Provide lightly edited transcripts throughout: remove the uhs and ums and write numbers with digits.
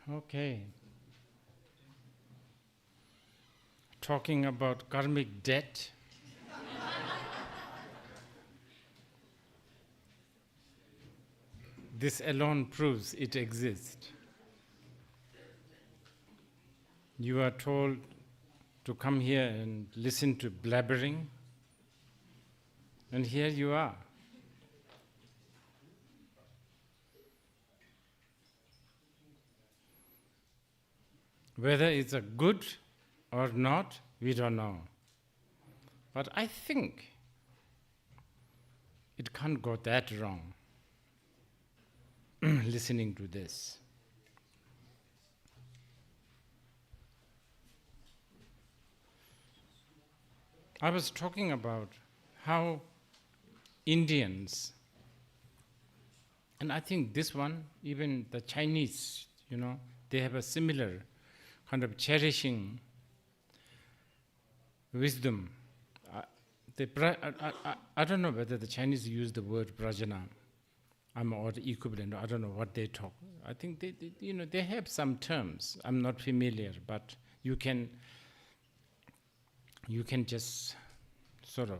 Okay. Talking about karmic debt. This alone proves it exists. You are told to come here and listen to blabbering, and here you are. Whether it's a good or not, we don't know. But I think it can't go that wrong, listening to this. I was talking about how Indians, and I think this one, even the Chinese, they have a similar kind of cherishing wisdom. I don't know whether the Chinese use the word prajna, or the equivalent. I don't know what they talk. I think they have some terms. I'm not familiar, but you can just sort of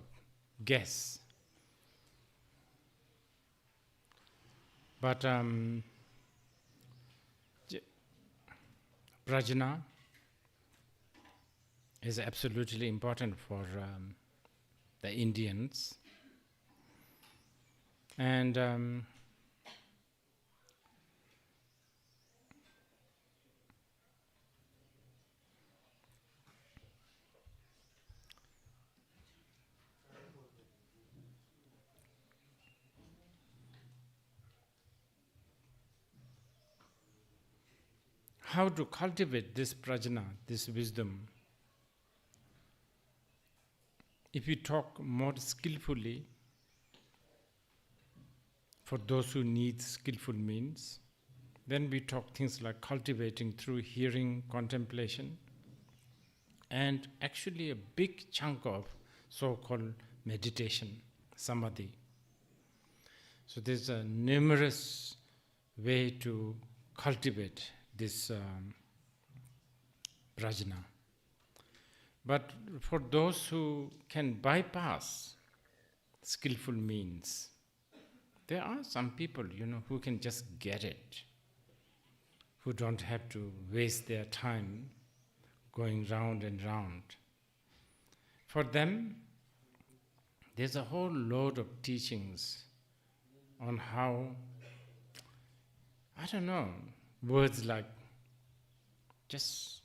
guess. But prajna is absolutely important for the Indians. And how to cultivate this prajna, this wisdom? If you talk more skillfully, for those who need skillful means, then we talk things like cultivating through hearing, contemplation, and actually a big chunk of so-called meditation, samadhi. So there's a numerous way to cultivate this prajna. But for those who can bypass skillful means, there are some people, who can just get it, who don't have to waste their time going round and round. For them, there's a whole load of teachings on how, words like just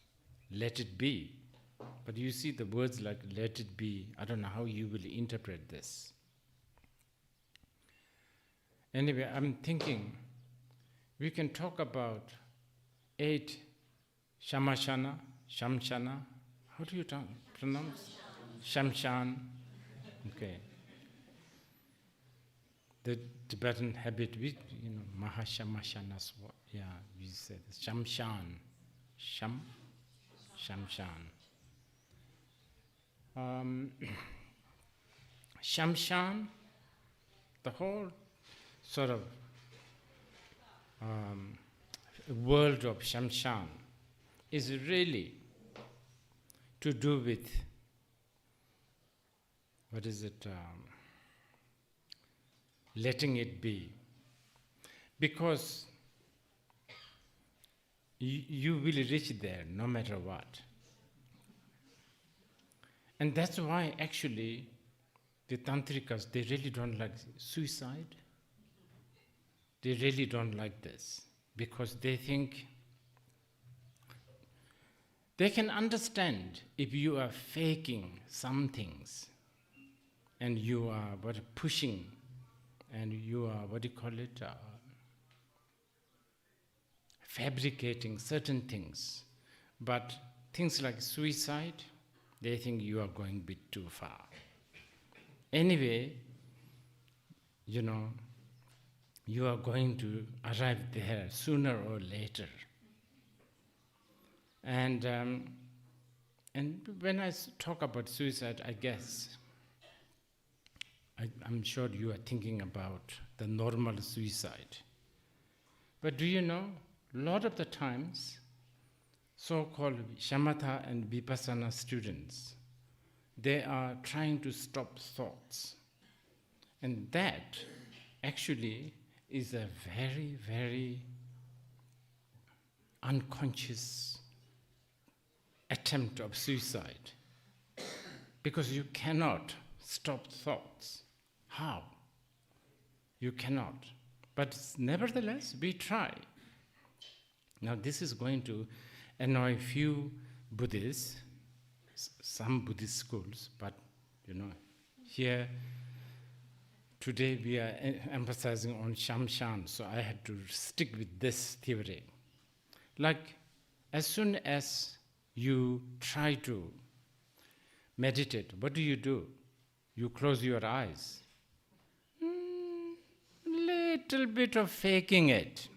let it be. But you see the words like let it be, I don't know how you will interpret this. Anyway, I'm thinking we can talk about 8 shamashana, shamshana. How do you pronounce? Shamshan. Okay. The Tibetan habit, we, mahashamashana, we say this. Shamshan. Shamshan. Shamshan, the whole sort of world of Shamshan is really to do with, letting it be. Because you will reach there no matter what. And that's why actually the Tantrikas, they really don't like suicide. They really don't like this because they think they can understand if you are faking some things and you are pushing and you are, fabricating certain things. But things like suicide, they think you are going a bit too far. Anyway, you are going to arrive there sooner or later. And when I talk about suicide, I guess, I'm sure you are thinking about the normal suicide. But do you know, lot of the times, so-called shamatha and vipassana students, they are trying to stop thoughts. And that actually is a very, very unconscious attempt of suicide. Because you cannot stop thoughts. How? You cannot. But nevertheless, we try. Now this is going to annoy few Buddhists, some Buddhist schools, but here today we are emphasizing on Shamshan, so I had to stick with this theory. Like, as soon as you try to meditate, what do? You close your eyes. Little bit of faking it.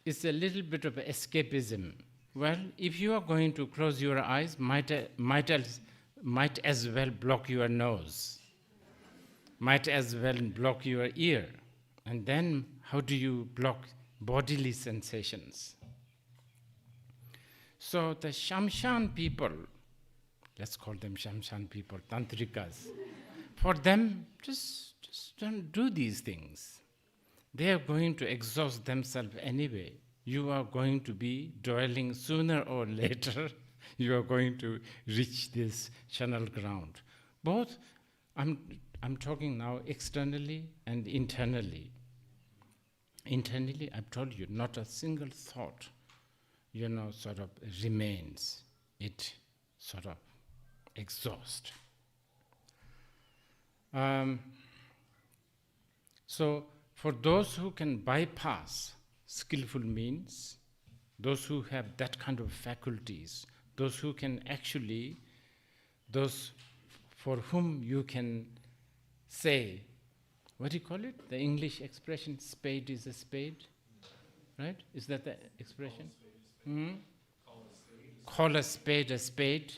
It's a little bit of escapism. Well, if you are going to close your eyes, might as well block your nose, might as well block your ear. And then how do you block bodily sensations? So the Shamshan people, let's call them Shamshan people, Tantrikas, for them, just don't do these things. They are going to exhaust themselves anyway. You are going to be dwelling sooner or later. You are going to reach this channel ground. Both, I'm talking now externally and internally. Internally, I've told you, not a single thought, sort of remains. It sort of exhausts. So, for those who can bypass skillful means, those who have that kind of faculties, those who can actually, those for whom you can say, what do you call it? The English expression, spade is a spade, right? Is that the expression? Call a spade a spade.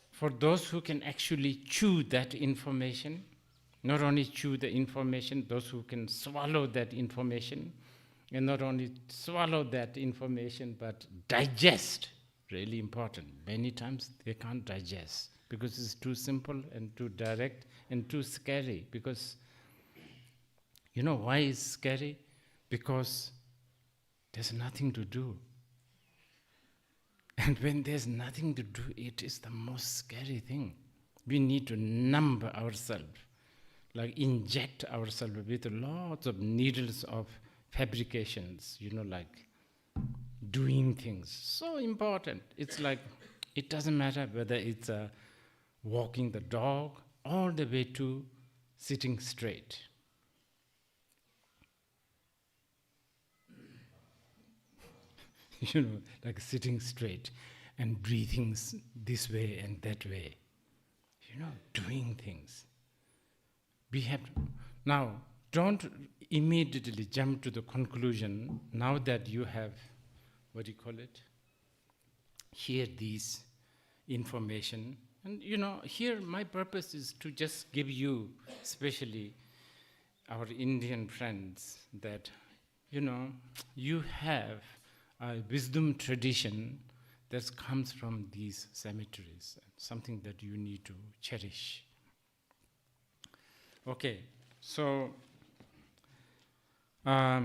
For those who can actually chew that information, not only chew the information, those who can swallow that information, and not only swallow that information, but digest, really important. Many times they can't digest because it's too simple and too direct and too scary. Because, why it's scary? Because there's nothing to do. And when there's nothing to do, it is the most scary thing. We need to numb ourselves, like inject ourselves with lots of needles of fabrications, like doing things. So important. It's like, it doesn't matter whether it's walking the dog all the way to sitting straight. Like sitting straight and breathing this way and that way. Doing things. We have to. Now, don't immediately jump to the conclusion, now that you have, hear these information. And here my purpose is to just give you, especially our Indian friends, that, you have a wisdom tradition that comes from these cemeteries, something that you need to cherish. Okay, so I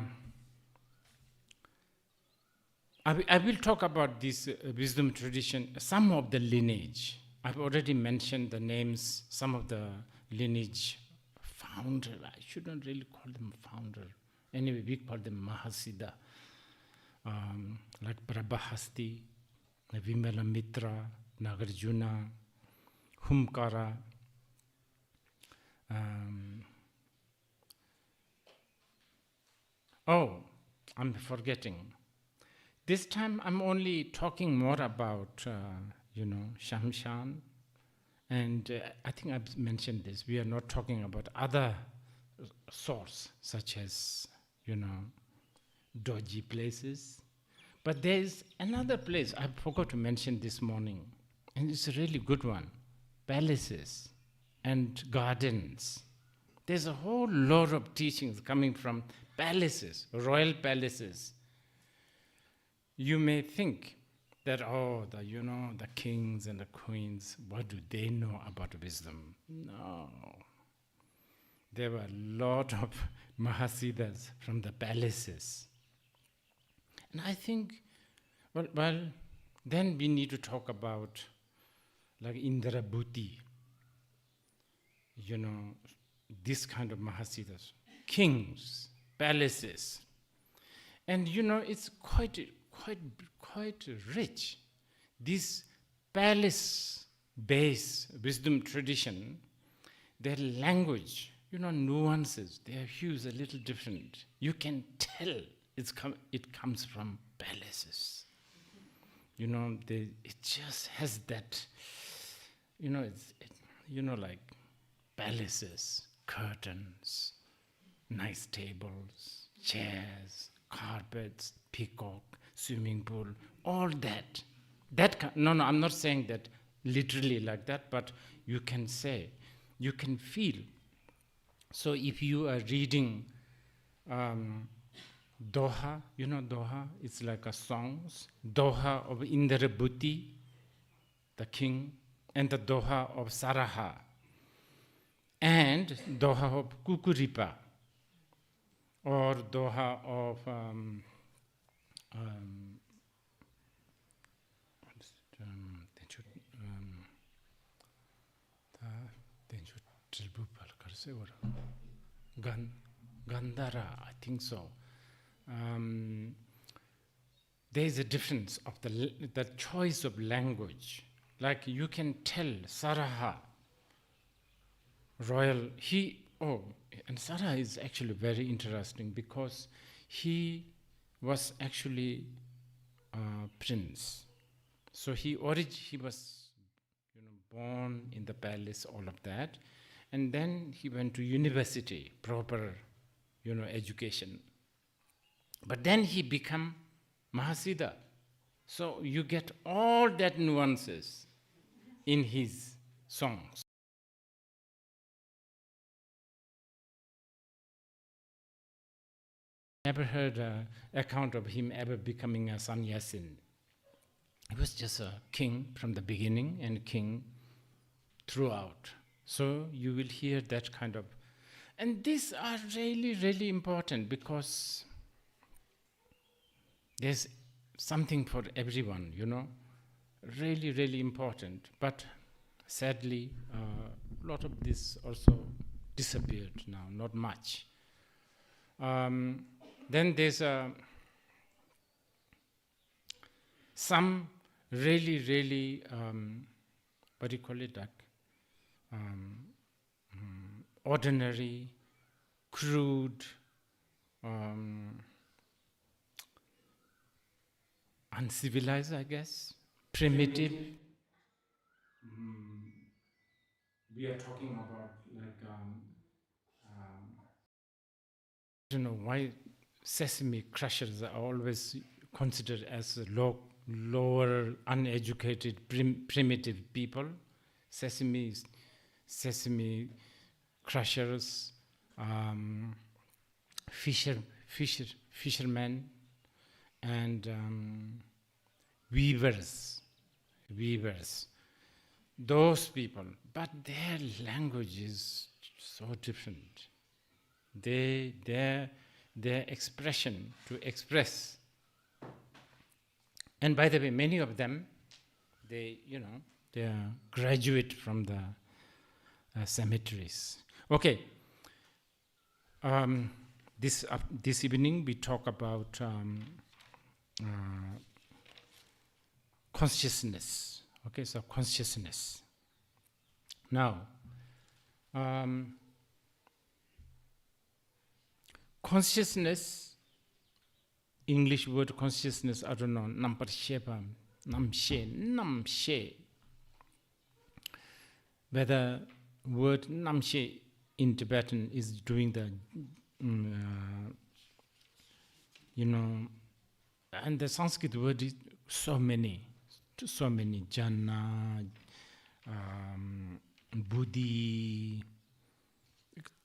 will talk about this wisdom tradition, some of the lineage. I've already mentioned the names, some of the lineage founder. I shouldn't really call them founder. Anyway, we call them Mahasiddha. Like Prabhahasti, Vimala Mitra, Nagarjuna, Humkara. I'm forgetting. This time I'm only talking more about, Shamshan. And I think I've mentioned this. We are not talking about other sorts, such as, dodgy places. But there is another place I forgot to mention this morning, and it's a really good one. Palaces and gardens. There's a whole lot of teachings coming from palaces, royal palaces. You may think that, the kings and the queens, what do they know about wisdom? No. There were a lot of Mahasiddhas from the palaces. And I think, well, then we need to talk about like Indra Bhuti, this kind of Mahasiddhas, kings, palaces. And it's quite rich. This palace-based wisdom tradition, their language, nuances, their hues are a little different. You can tell it comes from palaces. It just has that, like palaces, curtains, nice tables, chairs, carpets, peacock, swimming pool, all that. I'm not saying that literally like that, but you can say, you can feel. So if you are reading Doha, Doha, it's like a songs, Doha of Indra Bhuti, the king, and the Doha of Saraha, and Doha of Kukuripa, or Doha of Gandhara, I think so. There is a difference of the choice of language. Like you can tell Saraha, royal, and Saraha is actually very interesting because he was actually a prince. So he was born in the palace, all of that. And then he went to university, proper, education. But then he became Mahasiddha. So you get all that nuances in his songs. Never heard an account of him ever becoming a sannyasin. He was just a king from the beginning and king throughout. So you will hear that kind of, and these are really, really important because there's something for everyone, really, really important. But sadly, a lot of this also disappeared now, not much. Then there's some really, really, what do you call it, like, ordinary, crude, uncivilized, I guess, primitive. We are talking about like, I don't know why sesame crushers are always considered as lower, uneducated, primitive people. Sesame crushers, fishermen, and weavers. Those people, but their language is so different. Their expression to express. And by the way, many of them, they are graduate from the cemeteries. Okay. This evening we talk about consciousness. Okay, so consciousness. Now, consciousness, English word consciousness, I don't know, namshe. Whether word namshe in Tibetan is doing the, and the Sanskrit word is so many, jhana, buddhi,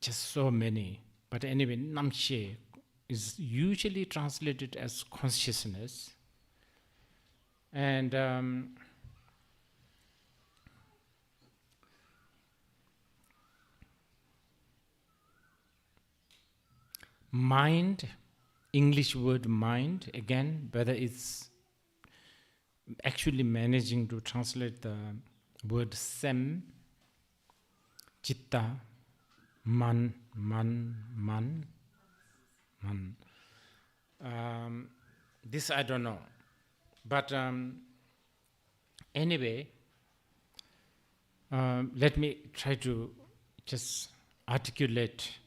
just so many. But anyway, Namshe is usually translated as consciousness. And mind, English word mind, again, whether it's actually managing to translate the word sem, chitta, man. This I don't know. But anyway, let me try to just articulate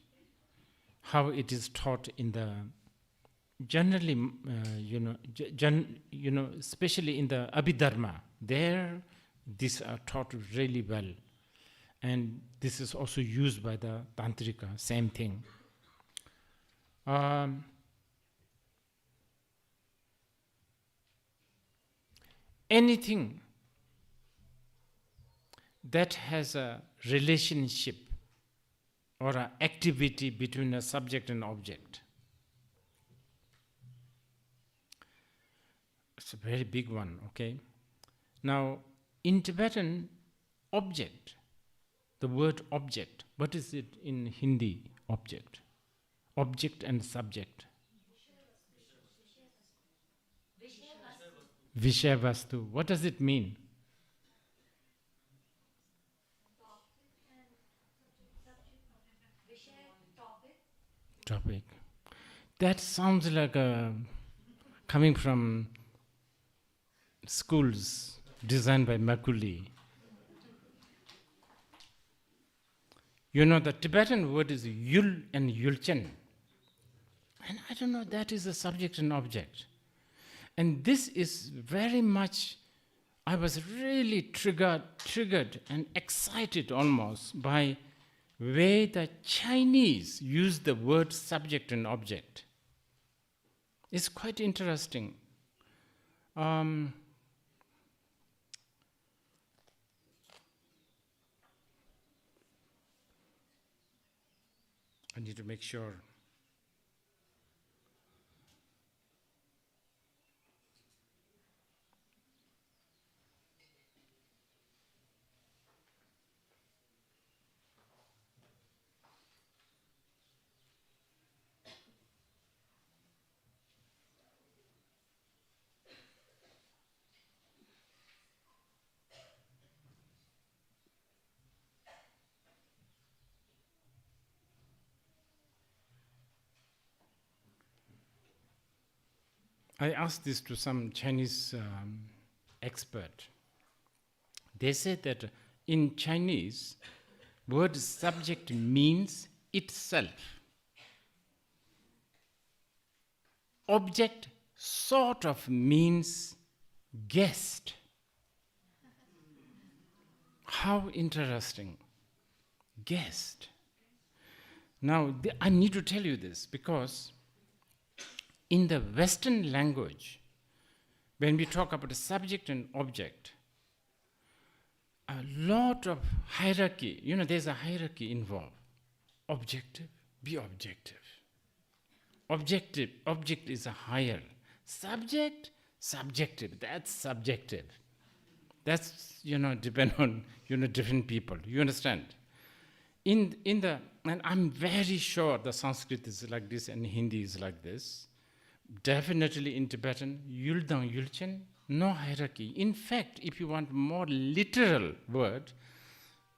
how it is taught in the generally, especially in the Abhidharma. There, these are taught really well, and this is also used by the Tantrika. Same thing. Anything that has a relationship or an activity between a subject and object. It's a very big one, okay? Now, in Tibetan, object, the word object, what is it in Hindi, object? Object and subject. Vishaya Vastu. What does it mean? Topic. That sounds like coming from schools designed by Makuli. You know, the Tibetan word is yul and yulchen. And I don't know, that is a subject and object. And this is very much, I was really triggered and excited almost by way the Chinese use the word subject and object. It's quite interesting. I need to make sure. I asked this to some Chinese expert. They said that in Chinese, word subject means itself. Object sort of means guest. How interesting. Guest. Now, I need to tell you this because in the Western language, when we talk about a subject and object, a lot of hierarchy, there's a hierarchy involved. Objective, be objective. Object is a higher. Subject, subjective, that's subjective. That's, depend on, different people. You understand? And I'm very sure the Sanskrit is like this and Hindi is like this. Definitely in Tibetan, Yuldang Yulchen, no hierarchy. In fact, if you want more literal word,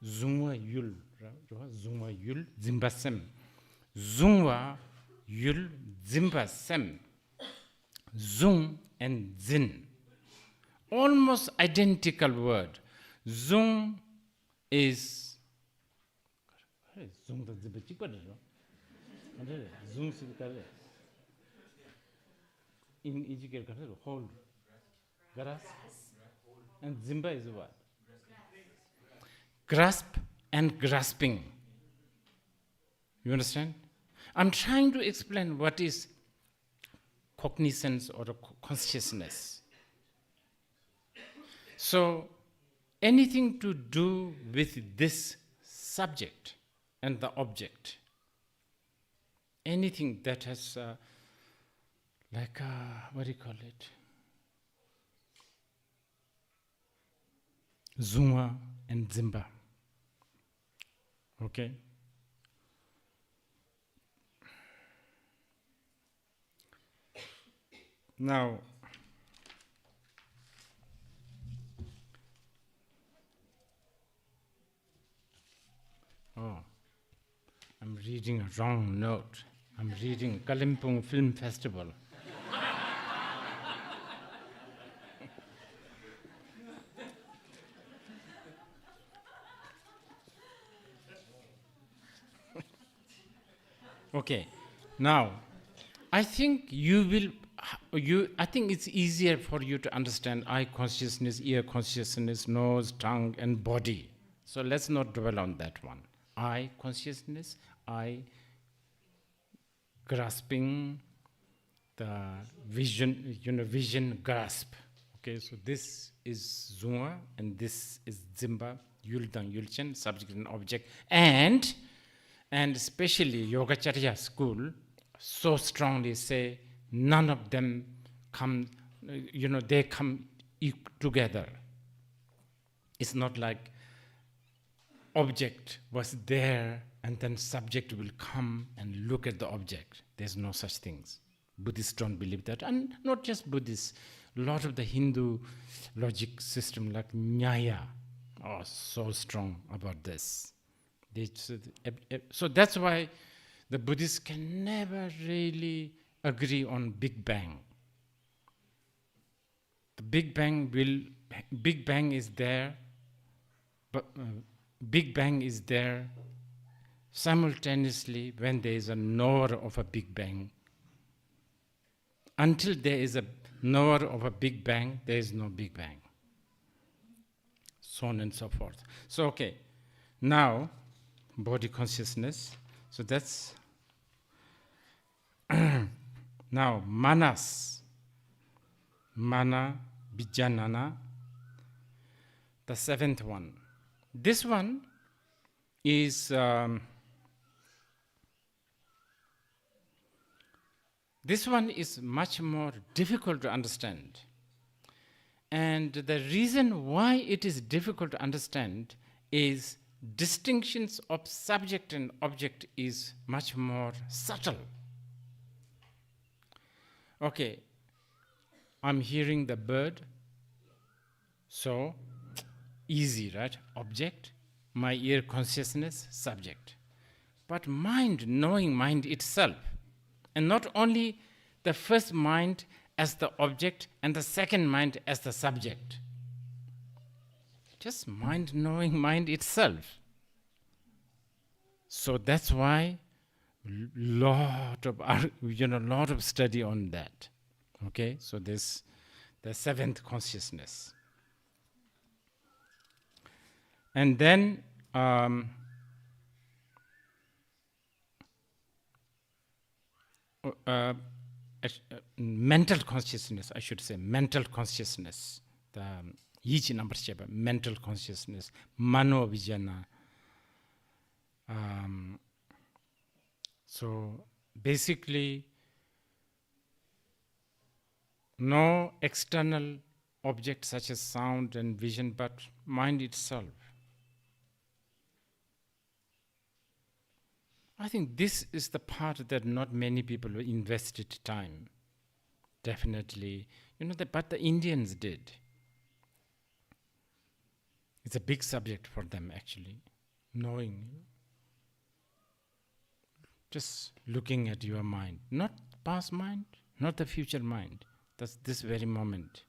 Zungwa Yul, Zungwa Yul, Zimbasem. Zungwa Yul, Zimbasem. Zung and Zin. Almost identical word. Zung is Zung in Egypt, hold, grass, and Zimba is what? Grasp and grasping. You understand? I'm trying to explain what is cognizance or consciousness. So, anything to do with this subject and the object. Anything that has what do you call it? Zunga and Zimba. Okay? Now, I'm reading a wrong note. I'm reading Kalimpong Film Festival. Okay, now, I think I think it's easier for you to understand eye consciousness, ear consciousness, nose, tongue, and body. So let's not dwell on that one. Eye consciousness, eye grasping the vision, vision grasp. Okay, so this is Zunga and this is Zimba, Yuldan, Yulchen, subject and object, and especially Yogacharya school so strongly say none of them come, they come together. It's not like object was there and then subject will come and look at the object. There's no such things. Buddhists don't believe that, and not just Buddhists. A lot of the Hindu logic system like Nyaya are so strong about this. So that's why the Buddhists can never really agree on Big Bang. The Big Bang is there, but Big Bang is there simultaneously when there is a knower of a Big Bang. Until there is a knower of a Big Bang, there is no Big Bang. So on and so forth. So okay, now body consciousness. So that's now manas, mana, bijanana, the seventh one. This one is much more difficult to understand. And the reason why it is difficult to understand is distinctions of subject and object is much more subtle. Okay, I'm hearing the bird, so easy, right? Object, my ear consciousness, subject. But mind, knowing mind itself, and not only the first mind as the object and the second mind as the subject. Just mind knowing mind itself. So that's why lot of study on that. Okay, so this the seventh consciousness. And then mental consciousness, I should say, mental consciousness. The each number shape, mental consciousness, mano vijana. So basically, no external object such as sound and vision, but mind itself. I think this is the part that not many people invested time. Definitely, but the Indians did. It's a big subject for them, actually, knowing. Just looking at your mind, not past mind, not the future mind. That's this very moment.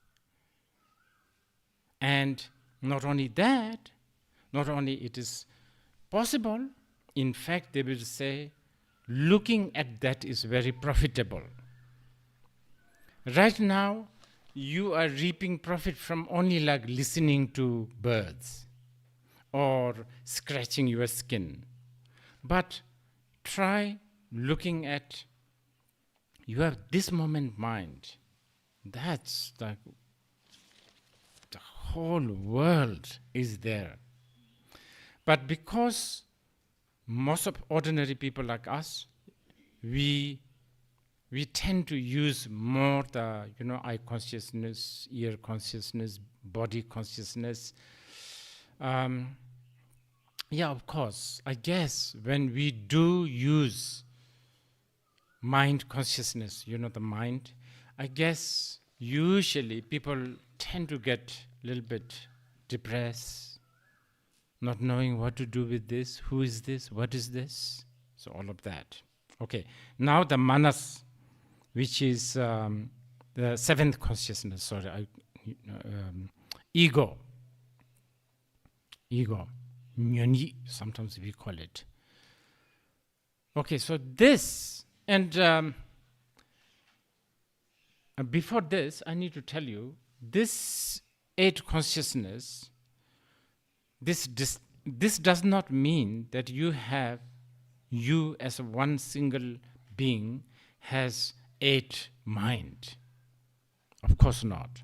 And not only that, not only it is possible, in fact, they will say, looking at that is very profitable. Right now, you are reaping profit from only like listening to birds or scratching your skin. But try looking at, you have this moment mind. That's like the whole world is there. But because most of ordinary people like us, we tend to use more the, eye consciousness, ear consciousness, body consciousness. Yeah, of course. I guess when we do use mind consciousness, the mind, I guess usually people tend to get a little bit depressed, not knowing what to do with this, who is this, what is this, so all of that. Okay, now the manas, which is the seventh consciousness, ego, nyoni, sometimes we call it. Okay, so this, and before this, I need to tell you, this eight consciousness, this does not mean that you as one single being has eight mind. Of course not.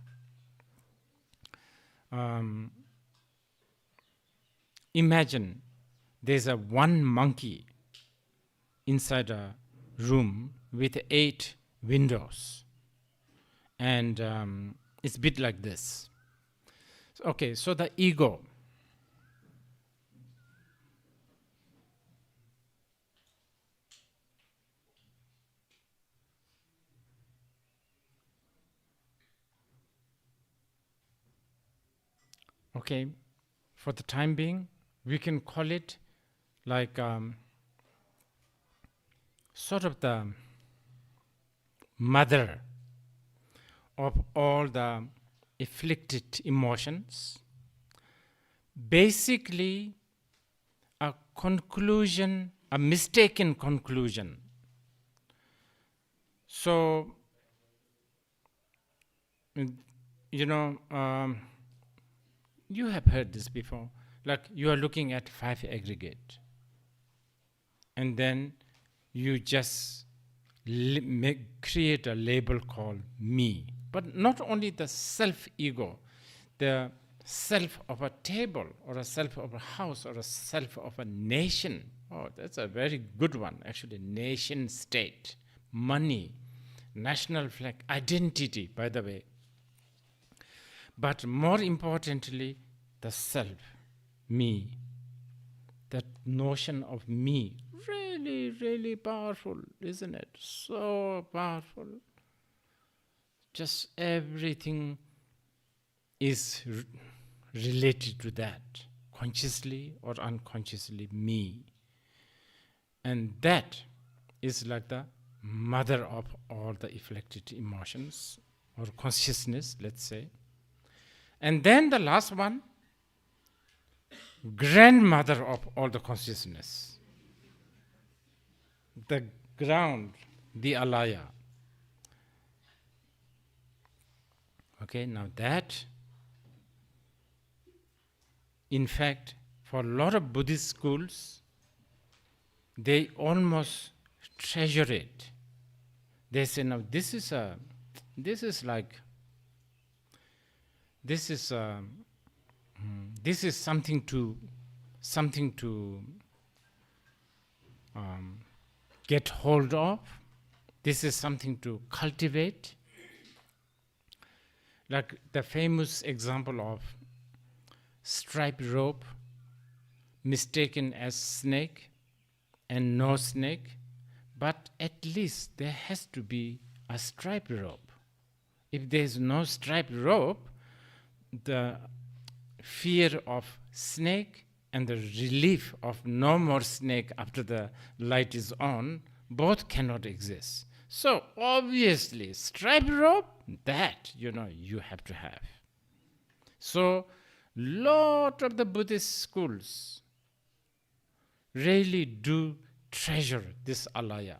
Imagine there's a one monkey inside a room with 8 windows, and it's a bit like this. Okay, so the ego. Okay, for the time being, we can call it like sort of the mother of all the afflicted emotions. Basically, a mistaken conclusion. So, you have heard this before, like you are looking at 5 aggregate, and then you just create a label called me. But not only the self-ego, the self of a table, or a self of a house, or a self of a nation. Oh, that's a very good one, actually. Nation state, money, national flag, identity, by the way. But more importantly, the self, me. That notion of me, really, really powerful, isn't it? So powerful. Just everything is related to that, consciously or unconsciously, me. And that is like the mother of all the afflicted emotions, or consciousness, let's say. And then the last one, grandmother of all the consciousness, the ground, the alaya. Okay, now that, in fact, for a lot of Buddhist schools, they almost treasure it. They say, now this is something to get hold of. This is something to cultivate. Like the famous example of striped rope mistaken as snake and no snake, but at least there has to be a striped rope. If there is no striped rope, the fear of snake and the relief of no more snake after the light is on, both cannot exist. So obviously, striped rope, that you have to have. So lot of the Buddhist schools really do treasure this alaya.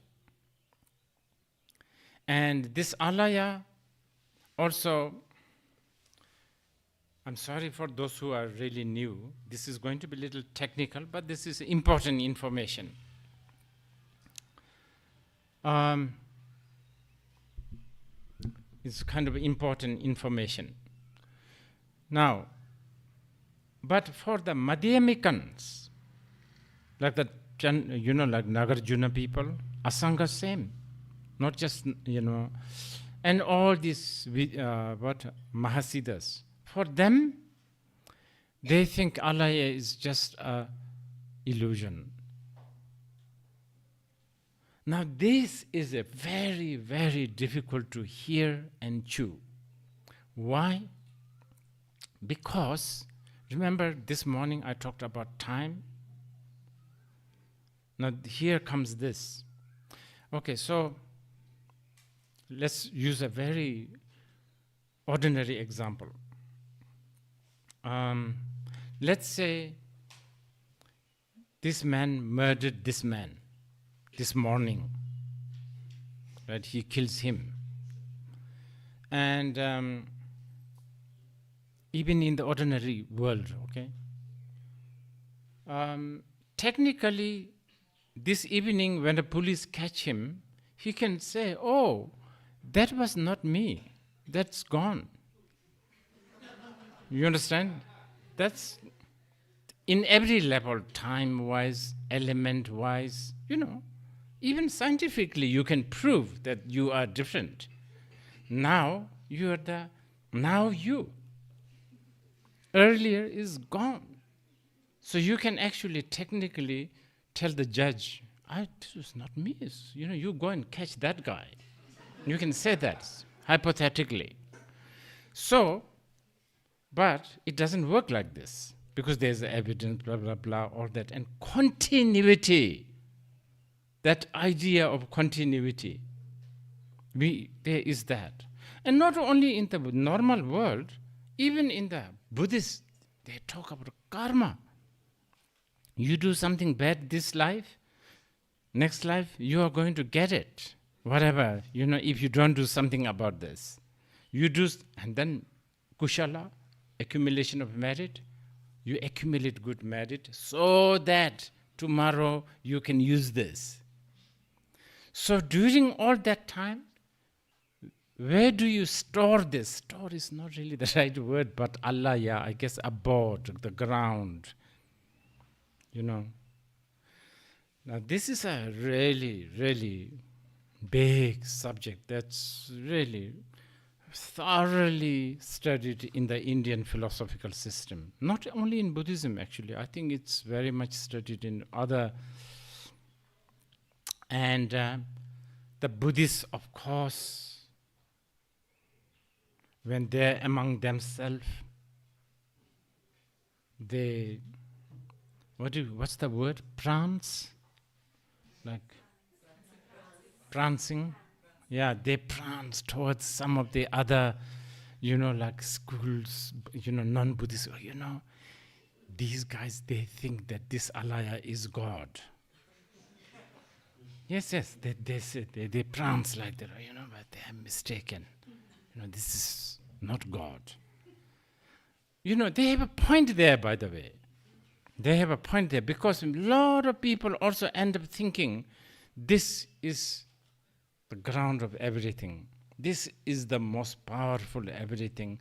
And this alaya also, I'm sorry for those who are really new, this is going to be a little technical, but this is important information. It's kind of important information. Now, but for the Madhyamikans, like the like Nagarjuna people, Asanga same. Not just, and all these, Mahasiddhas. For them, they think alaya is just a illusion. Now this is a very, very difficult to hear and chew. Why? Because, remember this morning I talked about time? Now here comes this. Okay, so let's use a very ordinary example. Let's say this man murdered this man this morning, right? He kills him. And even in the ordinary world, okay? Technically, this evening when the police catch him, he can say, oh, that was not me, that's gone. You understand? That's in every level, time-wise, element-wise, even scientifically you can prove that you are different. Now you. Earlier is gone. So you can actually technically tell the judge, this is not me. You go and catch that guy. You can say that, hypothetically. So, but it doesn't work like this, because there's evidence, blah, blah, blah, all that. And continuity, that idea of continuity, there is that. And not only in the normal world, even in the Buddhist, they talk about karma. You do something bad this life, next life you are going to get it. Whatever, if you don't do something about this. You do, and then kushala, accumulation of merit, you accumulate good merit so that tomorrow you can use this. So during all that time, where do you store this? Store is not really the right word, but alaya, I guess abode, the ground. Now this is a really, really big subject that's really thoroughly studied in the Indian philosophical system. Not only in Buddhism, actually. I think it's very much studied in other. And the Buddhists, of course, when they're among themselves, they, what's the word? Prance? Like prancing? Yeah, they prance towards some of the other, like schools, non-Buddhist, these guys, they think that this alaya is God. Yes, they prance like that, but they are mistaken. This is not God. They have a point there, by the way. They have a point there, because a lot of people also end up thinking this is the ground of everything. This is the most powerful everything.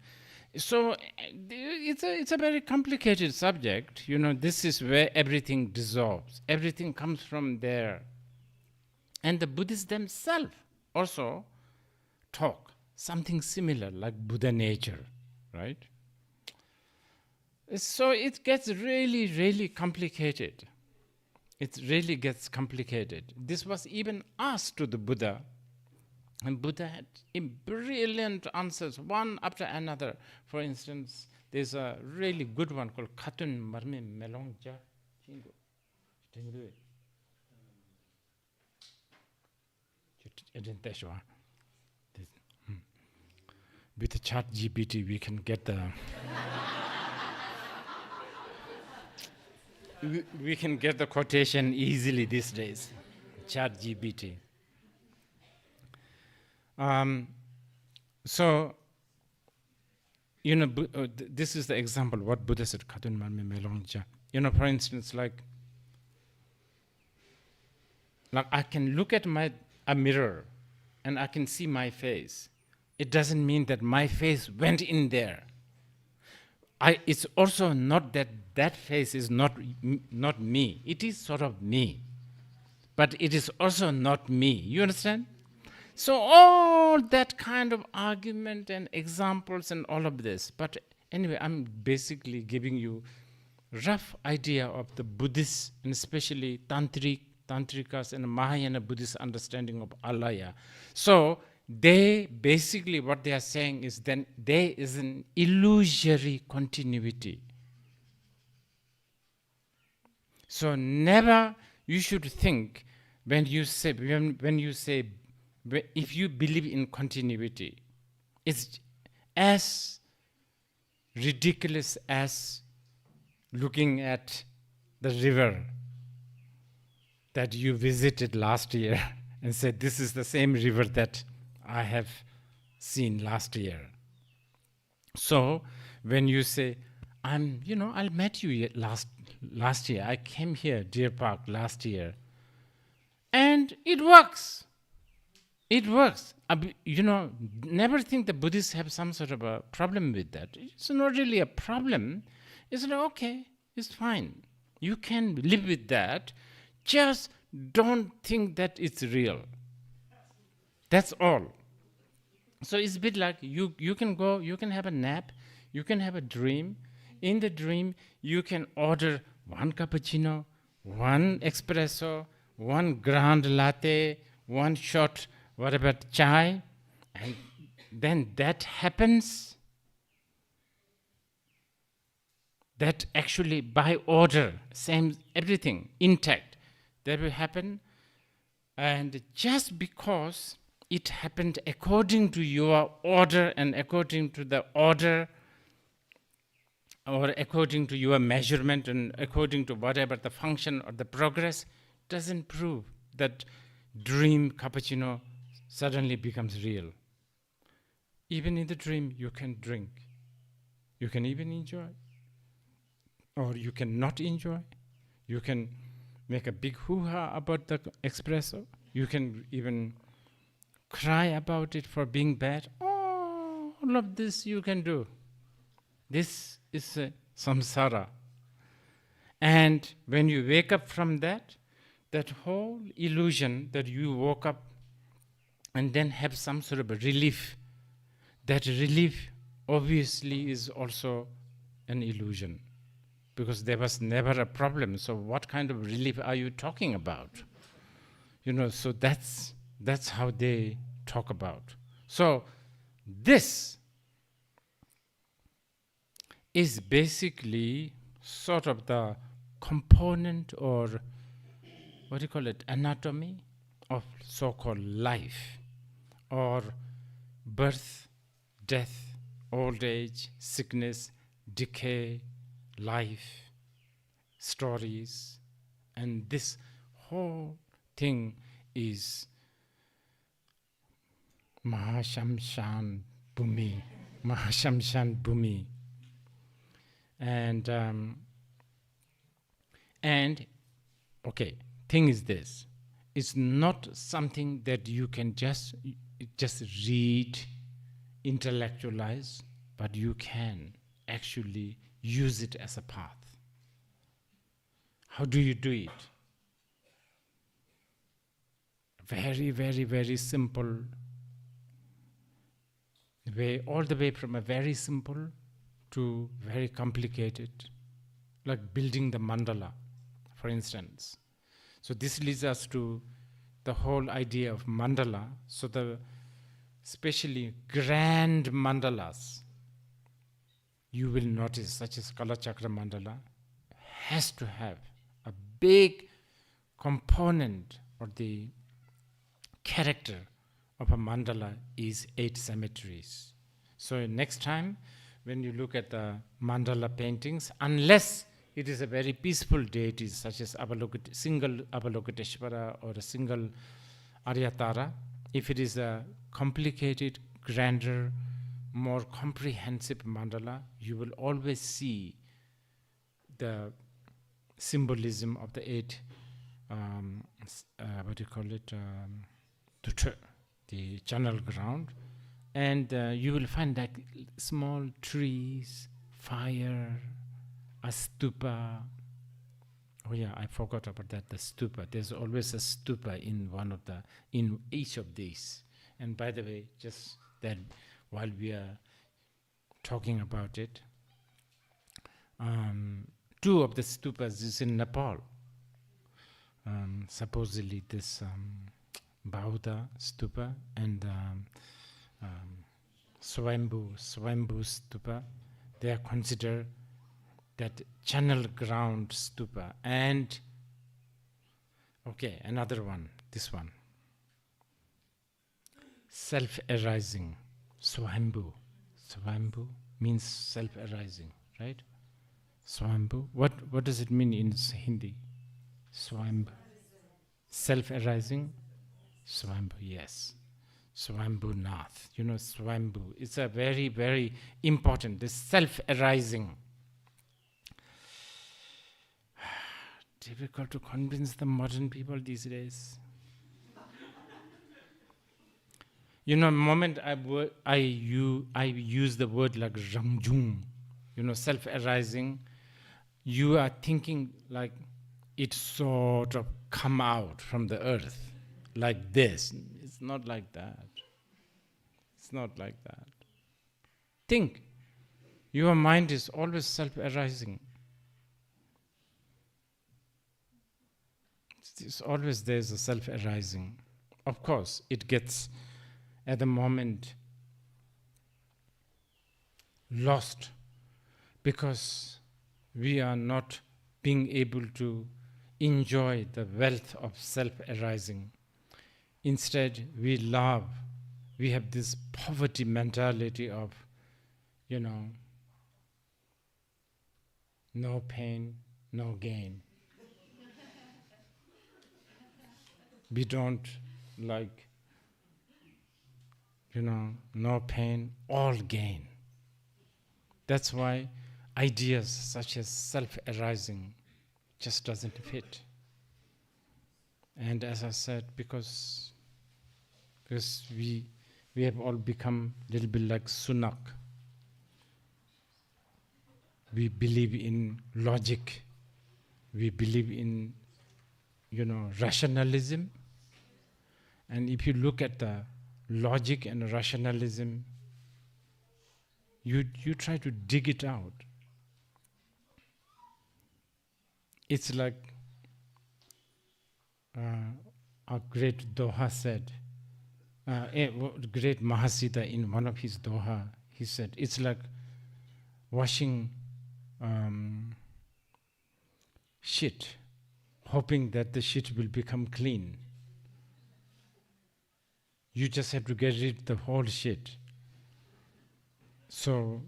So it's a very complicated subject. This is where everything dissolves. Everything comes from there. And the Buddhists themselves also talk something similar, like Buddha nature, right? So it gets really, really complicated. It really gets complicated. This was even asked to the Buddha, and Buddha had brilliant answers, one after another. For instance, there's a really good one called Khatun Marme Melongja Chingo. With the chat GPT, we can get the we can get the quotation easily these days. Chat GPT. So, this is the example what Buddha said. Khatun Marme Melongja. For instance, like I can look at a mirror and I can see my face. It doesn't mean that my face went in there. It's also not that face is not me. It is sort of me. but it is also not me. You understand? So all that kind of argument and examples and all of this. But anyway, I'm basically giving you rough idea of the Buddhist and especially Tantrikas and Mahayana Buddhist understanding of alaya. So they basically what they are saying is then there is an illusory continuity. So never you should think when you say if you believe in continuity, it's as ridiculous as looking at the river that you visited last year and said, this is the same river that I have seen last year. So when you say, I met you last year, I came here, Deer Park, last year, and it works. It works. Never think the Buddhists have some sort of a problem with that. It's not really a problem. It's like, okay, it's fine. You can live with that. Just don't think that it's real. That's all. So it's a bit like you can go, you can have a nap, you can have a dream. In the dream, you can order one cappuccino, one espresso, one grand latte, one shot, whatever, chai, and then that happens. That actually by order, same, everything intact, that will happen. And just because it happened according to your order and according to the order or according to your measurement and according to whatever the function or the progress, doesn't prove that dream cappuccino suddenly becomes real. Even in the dream, you can drink. You can even enjoy. Or you can not enjoy. You can make a big hoo-ha about the espresso. You can even cry about it for being bad. All of this you can do. This is samsara. And when you wake up from that whole illusion that you woke up and then have some sort of a relief, that relief obviously is also an illusion. Because there was never a problem. So what kind of relief are you talking about? So that's how they talk about. So this is basically sort of the component or what do you call it, anatomy of so-called life, or birth, death, old age, sickness, decay, life, stories, and this whole thing is Mahashamshan Bhumi. And okay, thing is this, it's not something that you can just read, intellectualize, but you can actually use it as a path. How do you do it? Very, very, very simple way, all the way from a very simple to very complicated, like building the mandala, for instance. So this leads us to the whole idea of mandala. So the especially grand mandalas, you will notice, such as Kala Chakra mandala, has to have a big component, or the character of a mandala is 8 cemeteries. So next time when you look at the mandala paintings, unless it is a very peaceful deity such as single Avalokiteshvara or a single Aryatara, if it is a complicated, grander, more comprehensive mandala, you will always see the symbolism of the 8, the channel ground, and you will find like small trees, fire, a stupa, Oh yeah, I forgot about that. The stupa. There's always a stupa in each of these. And by the way, just that while we are talking about it, two of the stupas is in Nepal. Supposedly this Bauddha stupa and Swambhu stupa. They are considered that channel ground stupa. And okay, another one, this one. Self-arising, Swambhu. Swambhu means self-arising, right? Swambhu. What does it mean in Hindi? Swambhu. Self-arising? Swambhu, yes. Swambhu Nath. You know, Swambhu. It's a very, very important, this self-arising. Difficult to convince the modern people these days. You know, the moment I use the word like Rangjung, you know, self-arising, you are thinking like it sort of come out from the earth like this. It's not like that. It's not like that. Think. Your mind is always self-arising. It's always there's a self-arising. Of course, it gets at the moment lost because we are not being able to enjoy the wealth of self-arising. Instead, we have this poverty mentality of, you know, no pain, no gain. We don't like, you know, no pain, all gain. That's why ideas such as self-arising just doesn't fit. And as I said, because we have all become a little bit like Sunak. We believe in logic. We believe in, you know, rationalism. And if you look at the logic and rationalism, you try to dig it out. It's like our great Doha said, great Mahasiddha in one of his Doha, he said, it's like washing shit, hoping that the shit will become clean. You just have to get rid of the whole shit. So,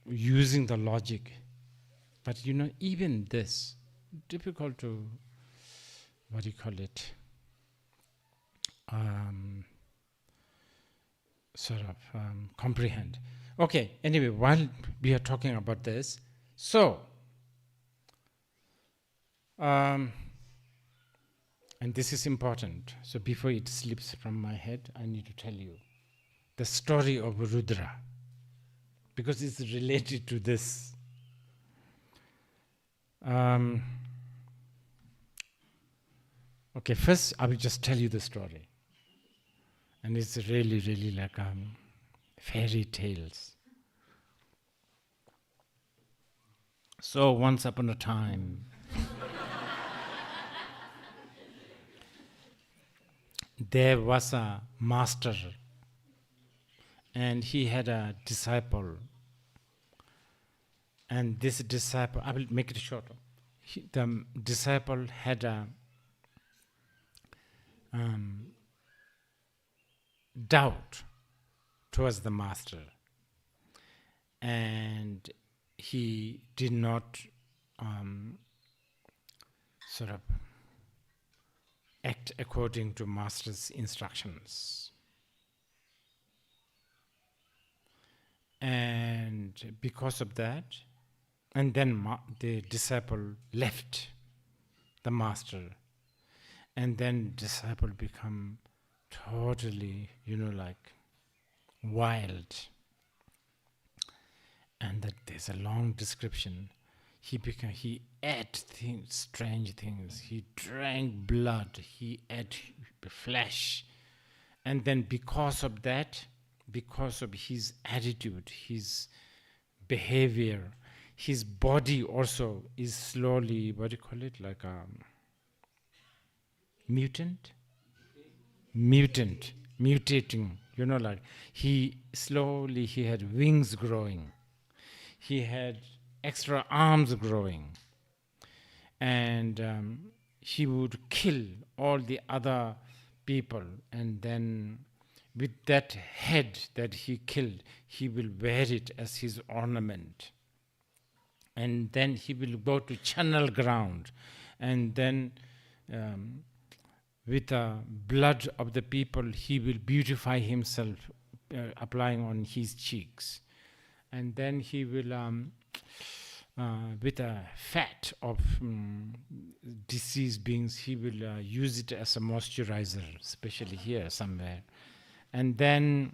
using the logic. But you know, even this, difficult to, comprehend. Okay, anyway, while we are talking about this, so, and this is important, so before it slips from my head, I need to tell you the story of Rudra, because it's related to this. Okay, first I will just tell you the story. And it's really, really like fairy tales. So once upon a time, there was a master and he had a disciple. And this disciple, I will make it short. The disciple had a doubt towards the master, and he did not act according to master's instructions. And because of that, and then the disciple left the master, and then disciple become totally, like wild. And that there's a long description. he ate things, strange things. He drank blood. He ate flesh. And then because of that, because of his attitude, his behavior, his body also is slowly, what do you call it, like a mutating, like he had wings growing. He had extra arms growing. And he would kill all the other people, and then with that head that he killed, he will wear it as his ornament. And then he will go to channel ground, and then with the blood of the people, he will beautify himself, applying on his cheeks. And then he will, with the fat of deceased beings, he will use it as a moisturizer, especially here somewhere. And then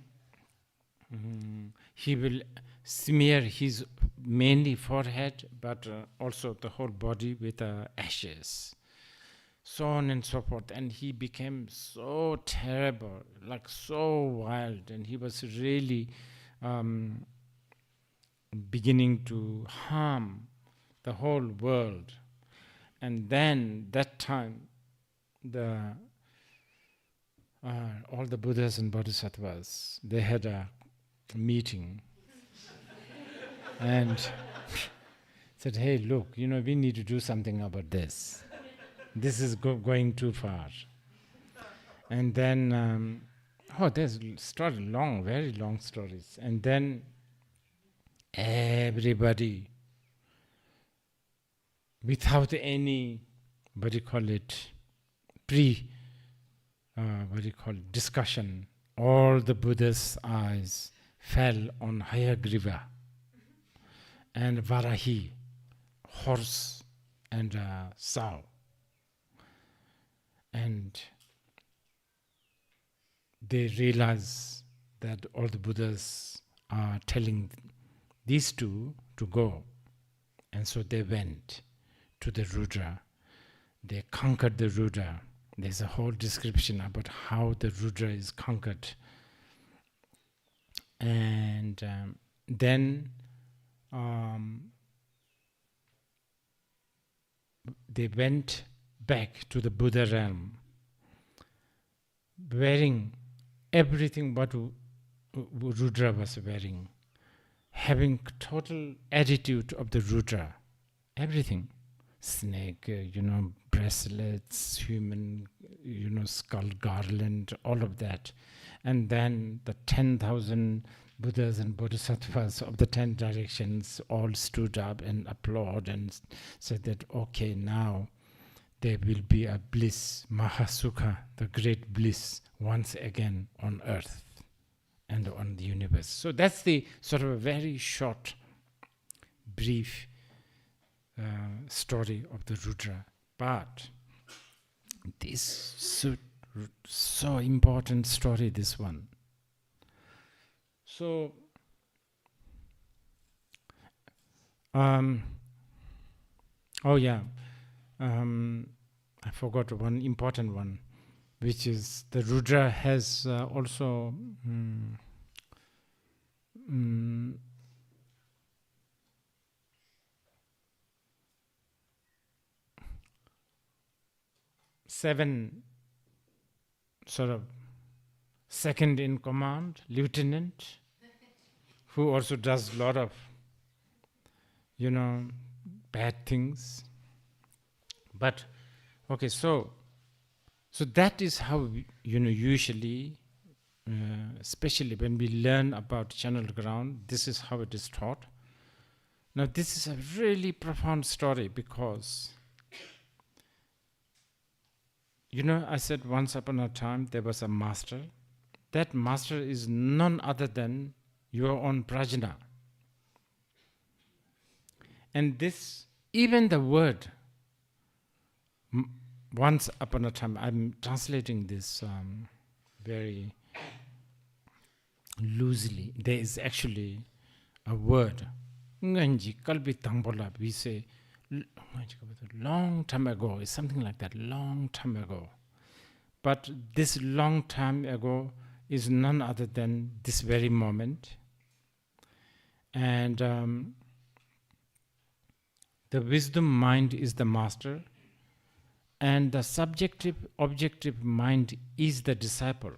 he will smear his mainly forehead, but also the whole body with ashes, so on and so forth. And he became so terrible, like so wild, and he was really beginning to harm the whole world. And then that time, all the Buddhas and Bodhisattvas, they had a meeting and said, hey, look, we need to do something about this. This is going too far. And then, there's long, very long stories. And then everybody, without any, discussion, all the Buddha's eyes fell on Hayagriva and Varahi, horse and sow. And they realized that all the Buddhas are telling these two to go. And so they went to the Rudra. They conquered the Rudra. There's a whole description about how the Rudra is conquered. And then they went back to the Buddha realm, wearing everything what Rudra was wearing, having total attitude of the Rudra, everything. Snake, bracelets, human, skull garland, all of that. And then the 10,000 Buddhas and Bodhisattvas of the 10 directions all stood up and applauded and said that, okay, now there will be a bliss, Mahasukha, the great bliss, once again on earth and on the universe. So that's the sort of a very short, brief story of the Rudra. But this so important story, this one. So, I forgot one important one, which is the Rudra has also 7 sort of second in command, lieutenant, who also does a lot of, bad things. But, okay, so that is how, usually, especially when we learn about channeled ground, this is how it is taught. Now, this is a really profound story because, I said once upon a time there was a master. That master is none other than your own prajna. And this, even the word, once upon a time, I'm translating this very loosely. There is actually a word, Nganji Kalbi Tangbola, we say, long time ago. It's something like that, long time ago. But this long time ago is none other than this very moment. And the wisdom mind is the master, and the subjective, objective mind is the disciple.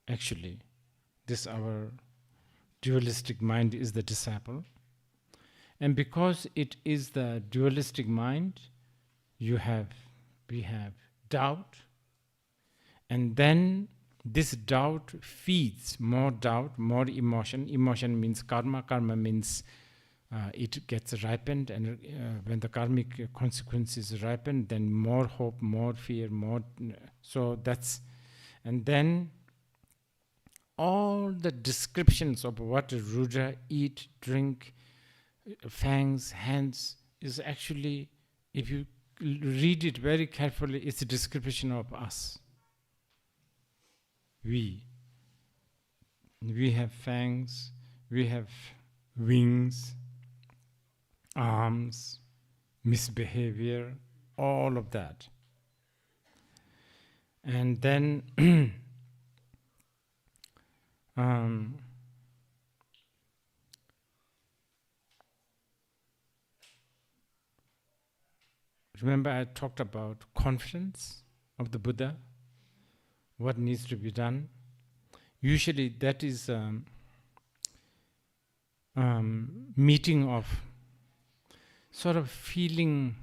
Actually, this our dualistic mind is the disciple. And because it is the dualistic mind, we have doubt, and then this doubt feeds more doubt, more emotion. Emotion means karma. Karma means it gets ripened, and when the karmic consequences ripen, then more hope, more fear, more. So that's, and then all the descriptions of what Rudra eat, drink, fangs, hands is actually, if you read it very carefully, it's a description of us. We have fangs, we have wings, arms, misbehavior, all of that. And then remember I talked about confidence of the Buddha, what needs to be done. Usually that is meeting of sort of feeling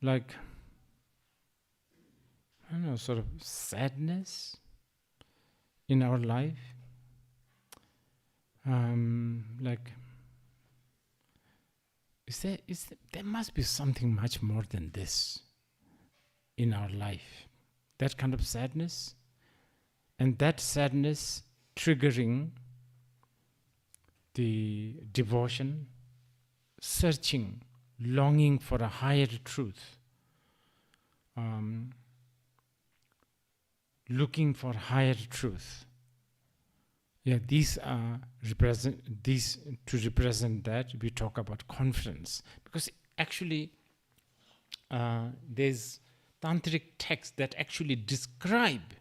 like, I don't know, sort of sadness in our life. Like, there must be something much more than this in our life. That kind of sadness, and that sadness triggering the devotion, searching, longing for a higher truth, looking for higher truth. Yeah, these are to represent that we talk about confidence, because actually there's tantric texts that actually describe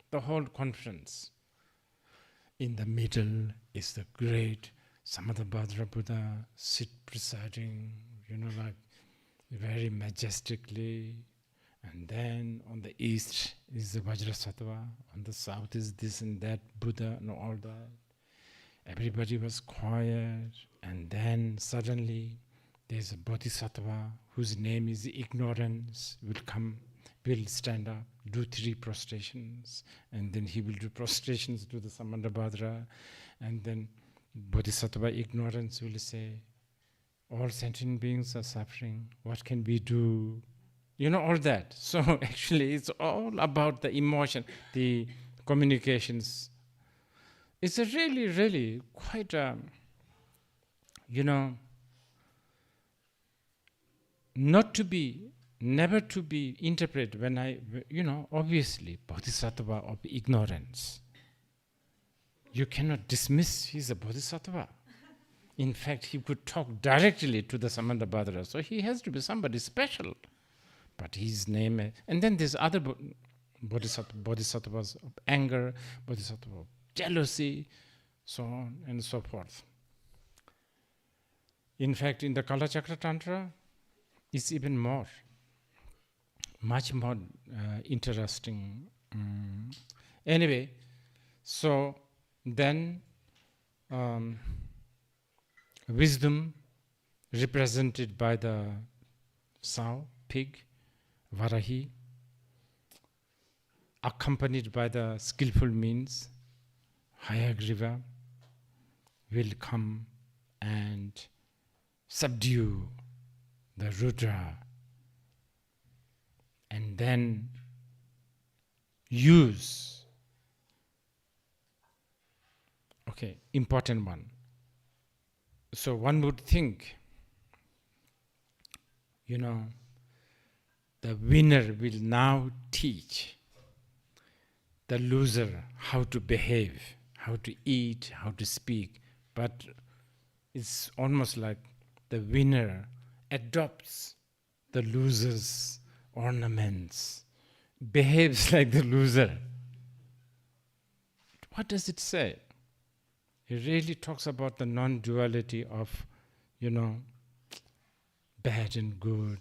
the whole conference. In the middle is the great Samadhabhadra Buddha, sit presiding, like very majestically. And then on the east is the Vajrasattva, on the south is this and that Buddha and all that. Everybody was quiet, and then suddenly there's a Bodhisattva whose name is ignorance, will stand up, do 3 prostrations, and then he will do prostrations to the Samadhabhadra, and then Bodhisattva ignorance will say, all sentient beings are suffering, what can we do? All that. So actually it's all about the emotion, the communications. It's a really, really quite never to be interpreted when obviously Bodhisattva of ignorance. You cannot dismiss he's a Bodhisattva. In fact, he could talk directly to the Samadhabhadra, so he has to be somebody special. But his name, and then there's other bodhisattvas of anger, bodhisattva of jealousy, so on and so forth. In fact, in the Kalachakra Tantra, it's even more, much more interesting. Anyway, so then wisdom represented by the sow, pig, Varahi, accompanied by the skillful means, Hayagriva, will come and subdue the Rudra, and then use, important one. So one would think, the winner will now teach the loser how to behave, how to eat, how to speak. But it's almost like the winner adopts the loser's ornaments, behaves like the loser. What does it say? It really talks about the non-duality of, bad and good,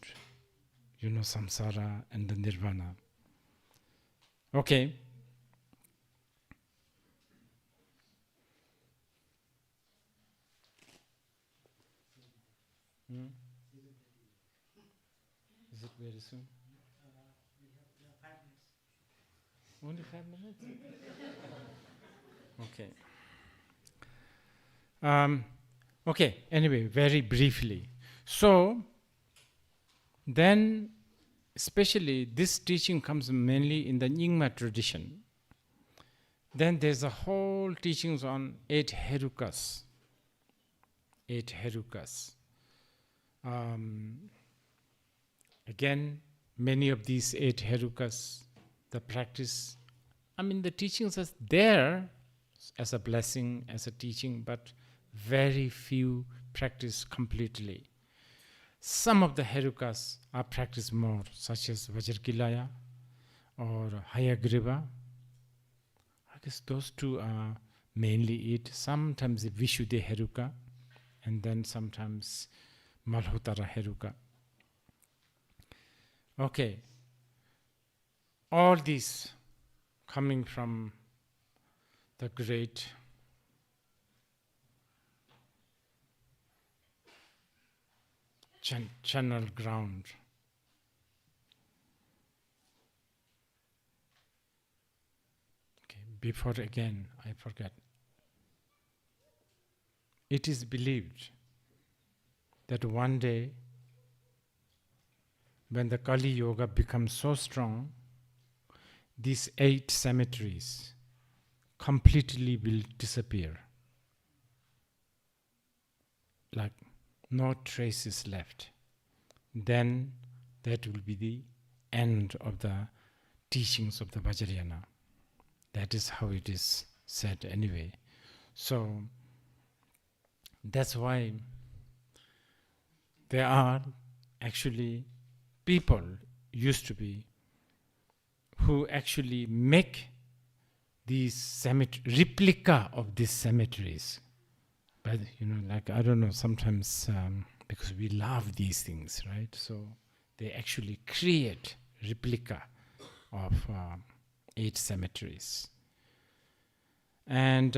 samsara and the nirvana. Okay. Is it very soon? Only 5 minutes? Okay. Okay, anyway, very briefly. So, then, especially this teaching comes mainly in the Nyingma tradition. Then there's a whole teachings on 8 herukas. 8 herukas. Again, many of these 8 herukas, the practice, the teachings are there as a blessing, as a teaching, but very few practice completely. Some of the herukas are practiced more, such as Vajrakilaya or Hayagriva. I guess those two are mainly it. Sometimes the Vishuddha heruka, and then sometimes Malhottara heruka. Okay. All these coming from the great channel ground. Okay, before again, I forget. It is believed that one day, when the Kali Yoga becomes so strong, these 8 cemeteries completely will disappear. Like no traces left. Then that will be the end of the teachings of the Vajrayana. That is how it is said anyway. So that's why there are actually people used to be who actually make these replica of these cemeteries. But I don't know, sometimes because we love these things, right? So they actually create replica of 8 cemeteries. And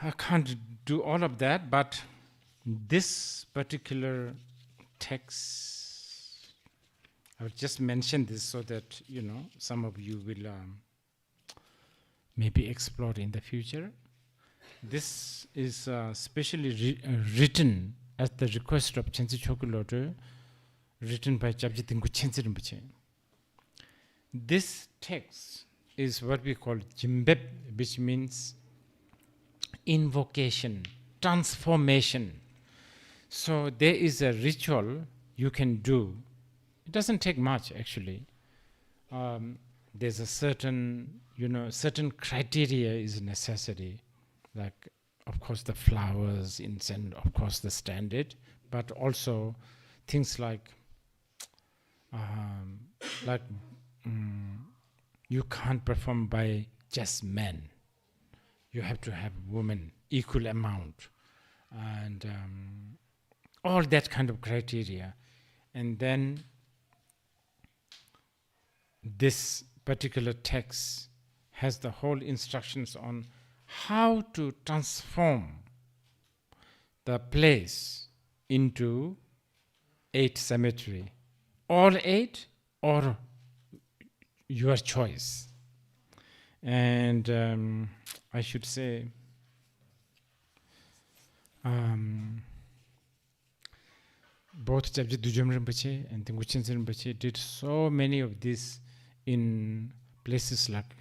I can't do all of that, but this particular text, I will just mention this so that, some of you will maybe explore in the future. This is specially written at the request of Khyentse Chokulote, written by Chapje Tengku Khyentse Rinpoche. This text is what we call Jimbep, which means invocation, transformation. So there is a ritual you can do. It doesn't take much actually. There's a certain criteria is necessary. Like, of course, the flowers, incense, of course, the standard, but also things like you can't perform by just men. You have to have women, equal amount, and all that kind of criteria. And then this particular text has the whole instructions on how to transform the place into 8 cemetery. All 8 or your choice. And I should say, both Chapje Dujom Rinpoche and Tengku Khyentse Rinpoche did so many of this in places like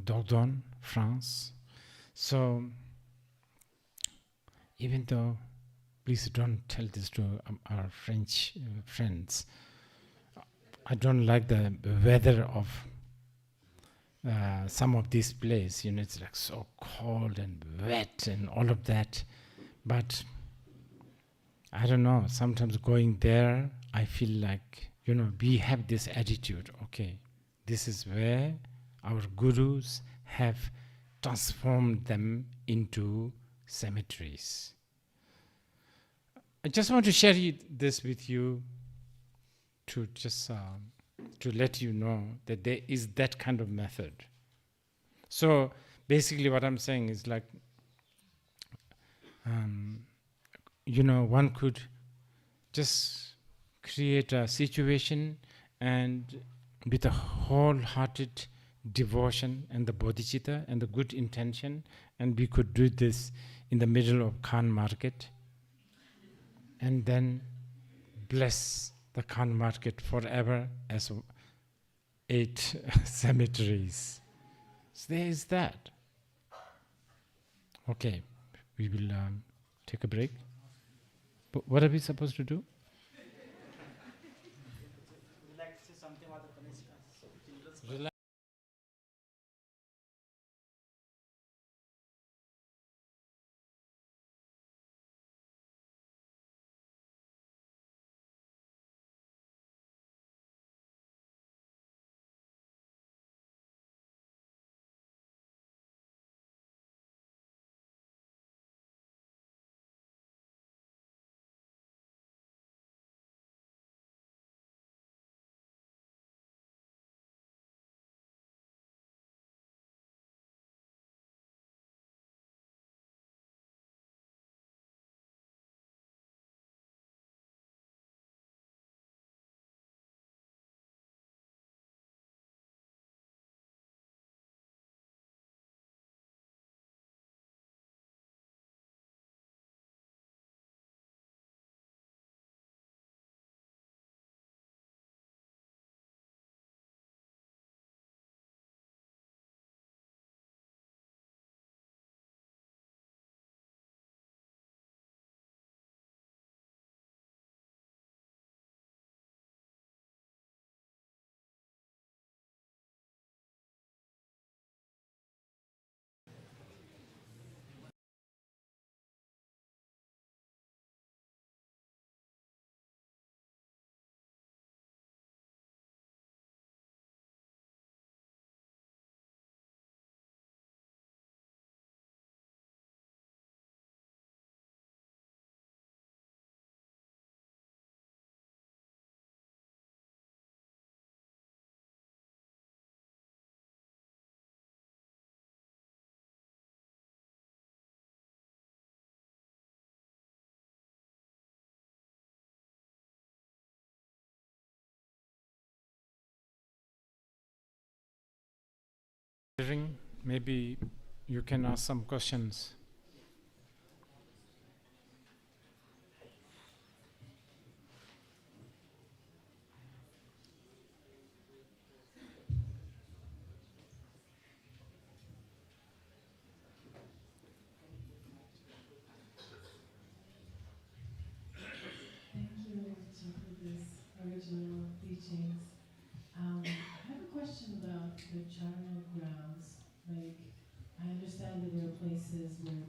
Dordogne, France. So, even though, please don't tell this to our French friends, I don't like the weather of, some of these places, it's like so cold and wet and all of that. But I don't know, sometimes going there, I feel like, we have this attitude, okay, this is where our gurus have transformed them into cemeteries. I just want to share this with you to just to let you know that there is that kind of method. So basically what I'm saying is like, one could just create a situation and with a wholehearted devotion and the bodhicitta and the good intention, and we could do this in the middle of Khan market and then bless the Khan market forever as 8 cemeteries. So there is that. Okay, we will take a break. But what are we supposed to do? Relax. Maybe you can ask some questions. Thank you, teacher, for this original teachings. I have a question about the charnel grounds. Like, I understand that there are places where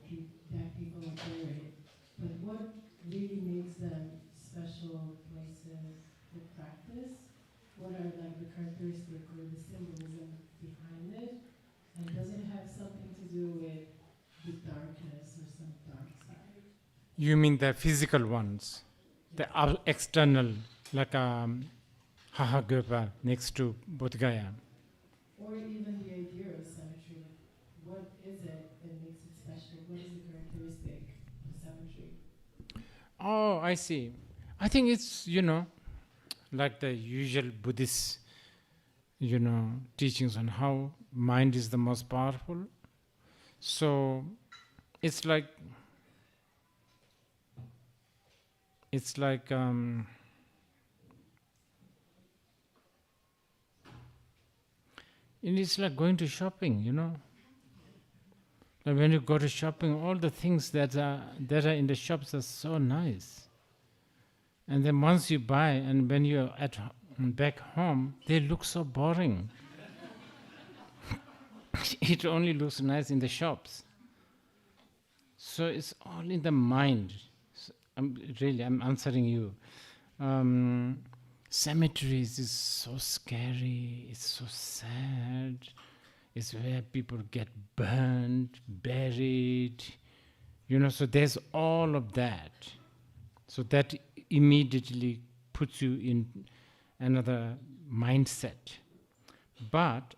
dead people are buried, but what really makes them special places for practice? What are like the characteristic or the symbolism behind it? And does it have something to do with the darkness or some dark side? You mean the physical ones, the external, like Hahagopa next to Bodh Gaya. Or even the idea of cemetery, like what is it that makes it special? What is the characteristic of cemetery? Oh, I see. I think it's, like the usual Buddhist, teachings on how mind is the most powerful. So it's like, it's like, and it's like going to shopping. Like when you go to shopping, all the things that are in the shops are so nice. And then once you buy, and when you're back home, they look so boring. it only looks nice in the shops. So it's all in the mind. So I'm answering you. Cemeteries is so scary, it's so sad. It's where people get burned, buried, so there's all of that. So that immediately puts you in another mindset. But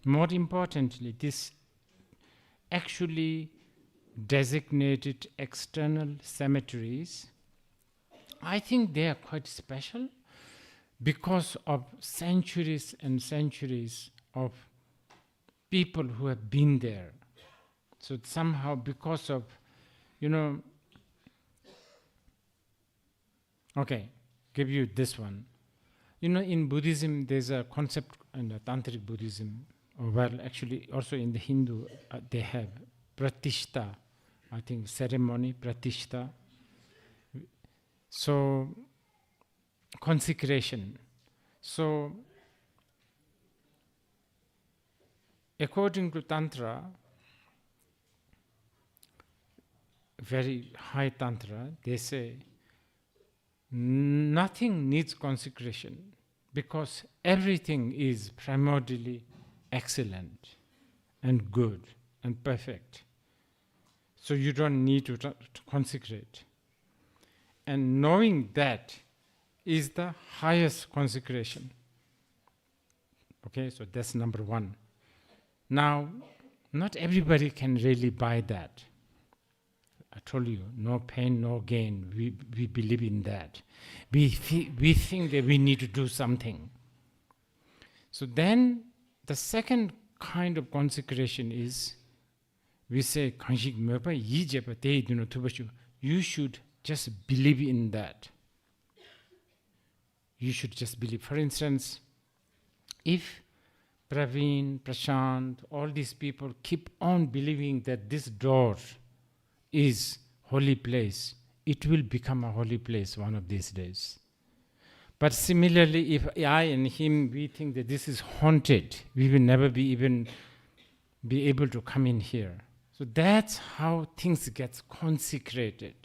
more importantly, this actually designated external cemeteries, I think they are quite special because of centuries and centuries of people who have been there. So somehow because of, okay, give you this one. In Buddhism, there's a concept in the Tantric Buddhism, actually also in the Hindu, they have pratishta, I think ceremony, pratishta. So, consecration. So, according to Tantra, very high Tantra, they say, nothing needs consecration because everything is primordially excellent and good and perfect. So you don't need to consecrate. And knowing that is the highest consecration. Okay, so that's number one. Now, not everybody can really buy that. I told you, no pain, no gain. We believe in that. We think that we need to do something. So then, the second kind of consecration is, we say, you should just believe in that. You should just believe. For instance, if Praveen, Prashant, all these people keep on believing that this door is holy place, it will become a holy place one of these days. But similarly, if I and him, we think that this is haunted, we will never be able to come in here. So that's how things get consecrated.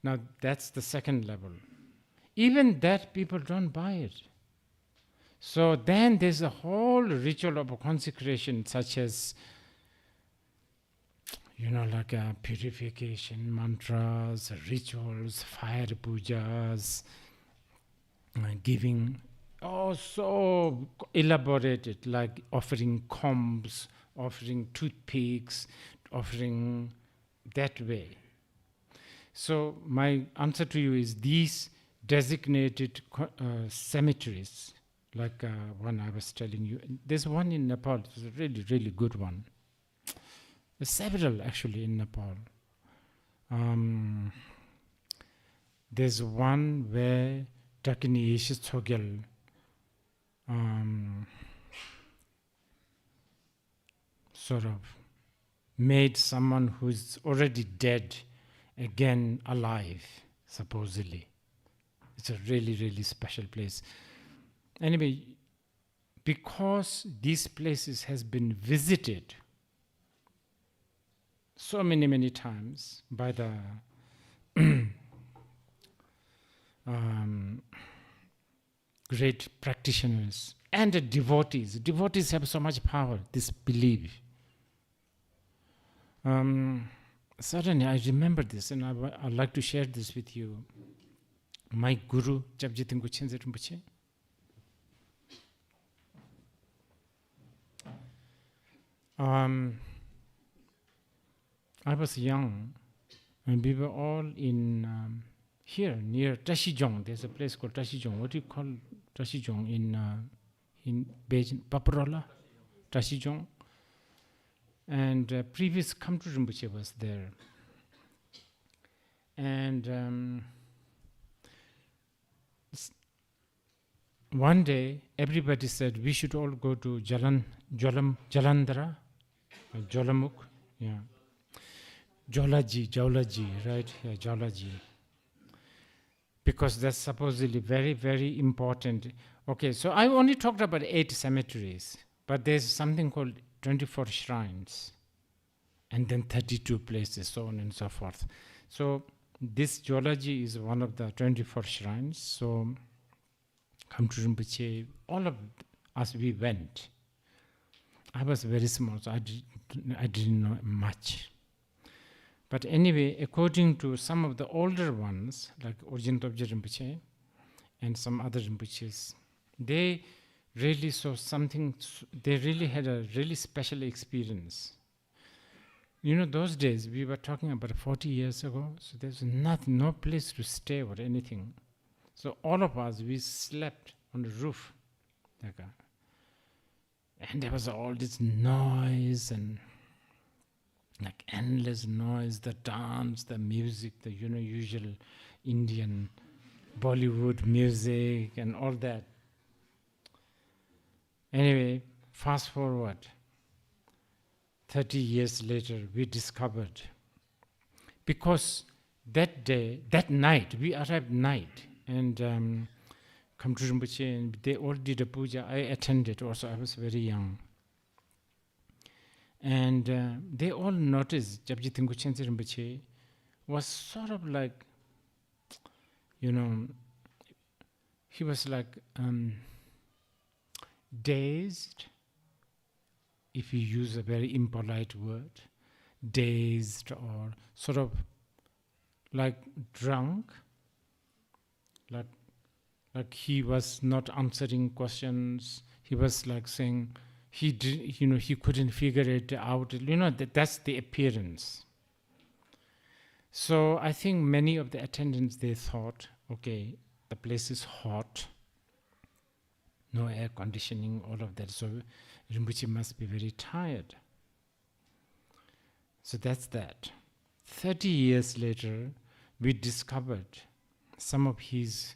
Now that's the second level. Even that people don't buy it. So then there's a whole ritual of consecration, such as like purification, mantras, rituals, fire pujas, giving, so elaborated, like offering combs, offering toothpicks, offering that way. So my answer to you is these designated cemeteries, like one I was telling you. There's one in Nepal, it's a really, really good one. There's several actually in Nepal. There's one where Dakini Yeshitsogel sort of made someone who's already dead again alive, supposedly. It's a really, really special place. Anyway, because these places has been visited so many, many times by the great practitioners and the devotees. Devotees have so much power, this belief. Suddenly I remember this, and I'd like to share this with you. My guru, Dzongsar Khyentse Rinpoche, I was young, and we were all in here near Tashijong. There's a place called Tashijong. What do you call Tashijong in Beijing? Paparola? Tashijong. And previous Kamtu Rinpoche was there. And one day, everybody said we should all go to Jalandhara, Jolamuk, yeah. Jolaji, right? Yeah, Jolaji. because that's supposedly very, very important. Okay, so I only talked about 8 cemeteries, but there's something called 24 shrines, and then 32 places, so on and so forth. So this geology is one of the 24 shrines. So Khyentse Rinpoche, all of us, we went. I was very small, so I didn't know much. But anyway, according to some of the older ones, like Origin Tobje Rinpoche and some other Rinpoches, they really saw something, they really had a really special experience. You know, those days, we were talking about 40 years ago, so there's nothing, no place to stay or anything. So all of us, we slept on the roof. And there was all this noise and like endless noise, the dance, the music, the usual Indian Bollywood music and all that. Anyway, fast forward, 30 years later, we discovered, because that day, that night, we arrived night, and Khyentse Rinpoche, and they all did a puja. I attended also, I was very young. And they all noticed Japji Thingku Khyentse Rinpoche was sort of like, he was like dazed, if you use a very impolite word, dazed or sort of like drunk, like he was not answering questions. He was like saying he couldn't figure it out. That's the appearance. So I think many of the attendants, they thought, okay, the place is hot, no air conditioning, all of that. So Rinpoche must be very tired. So that's that. 30 years later, we discovered some of his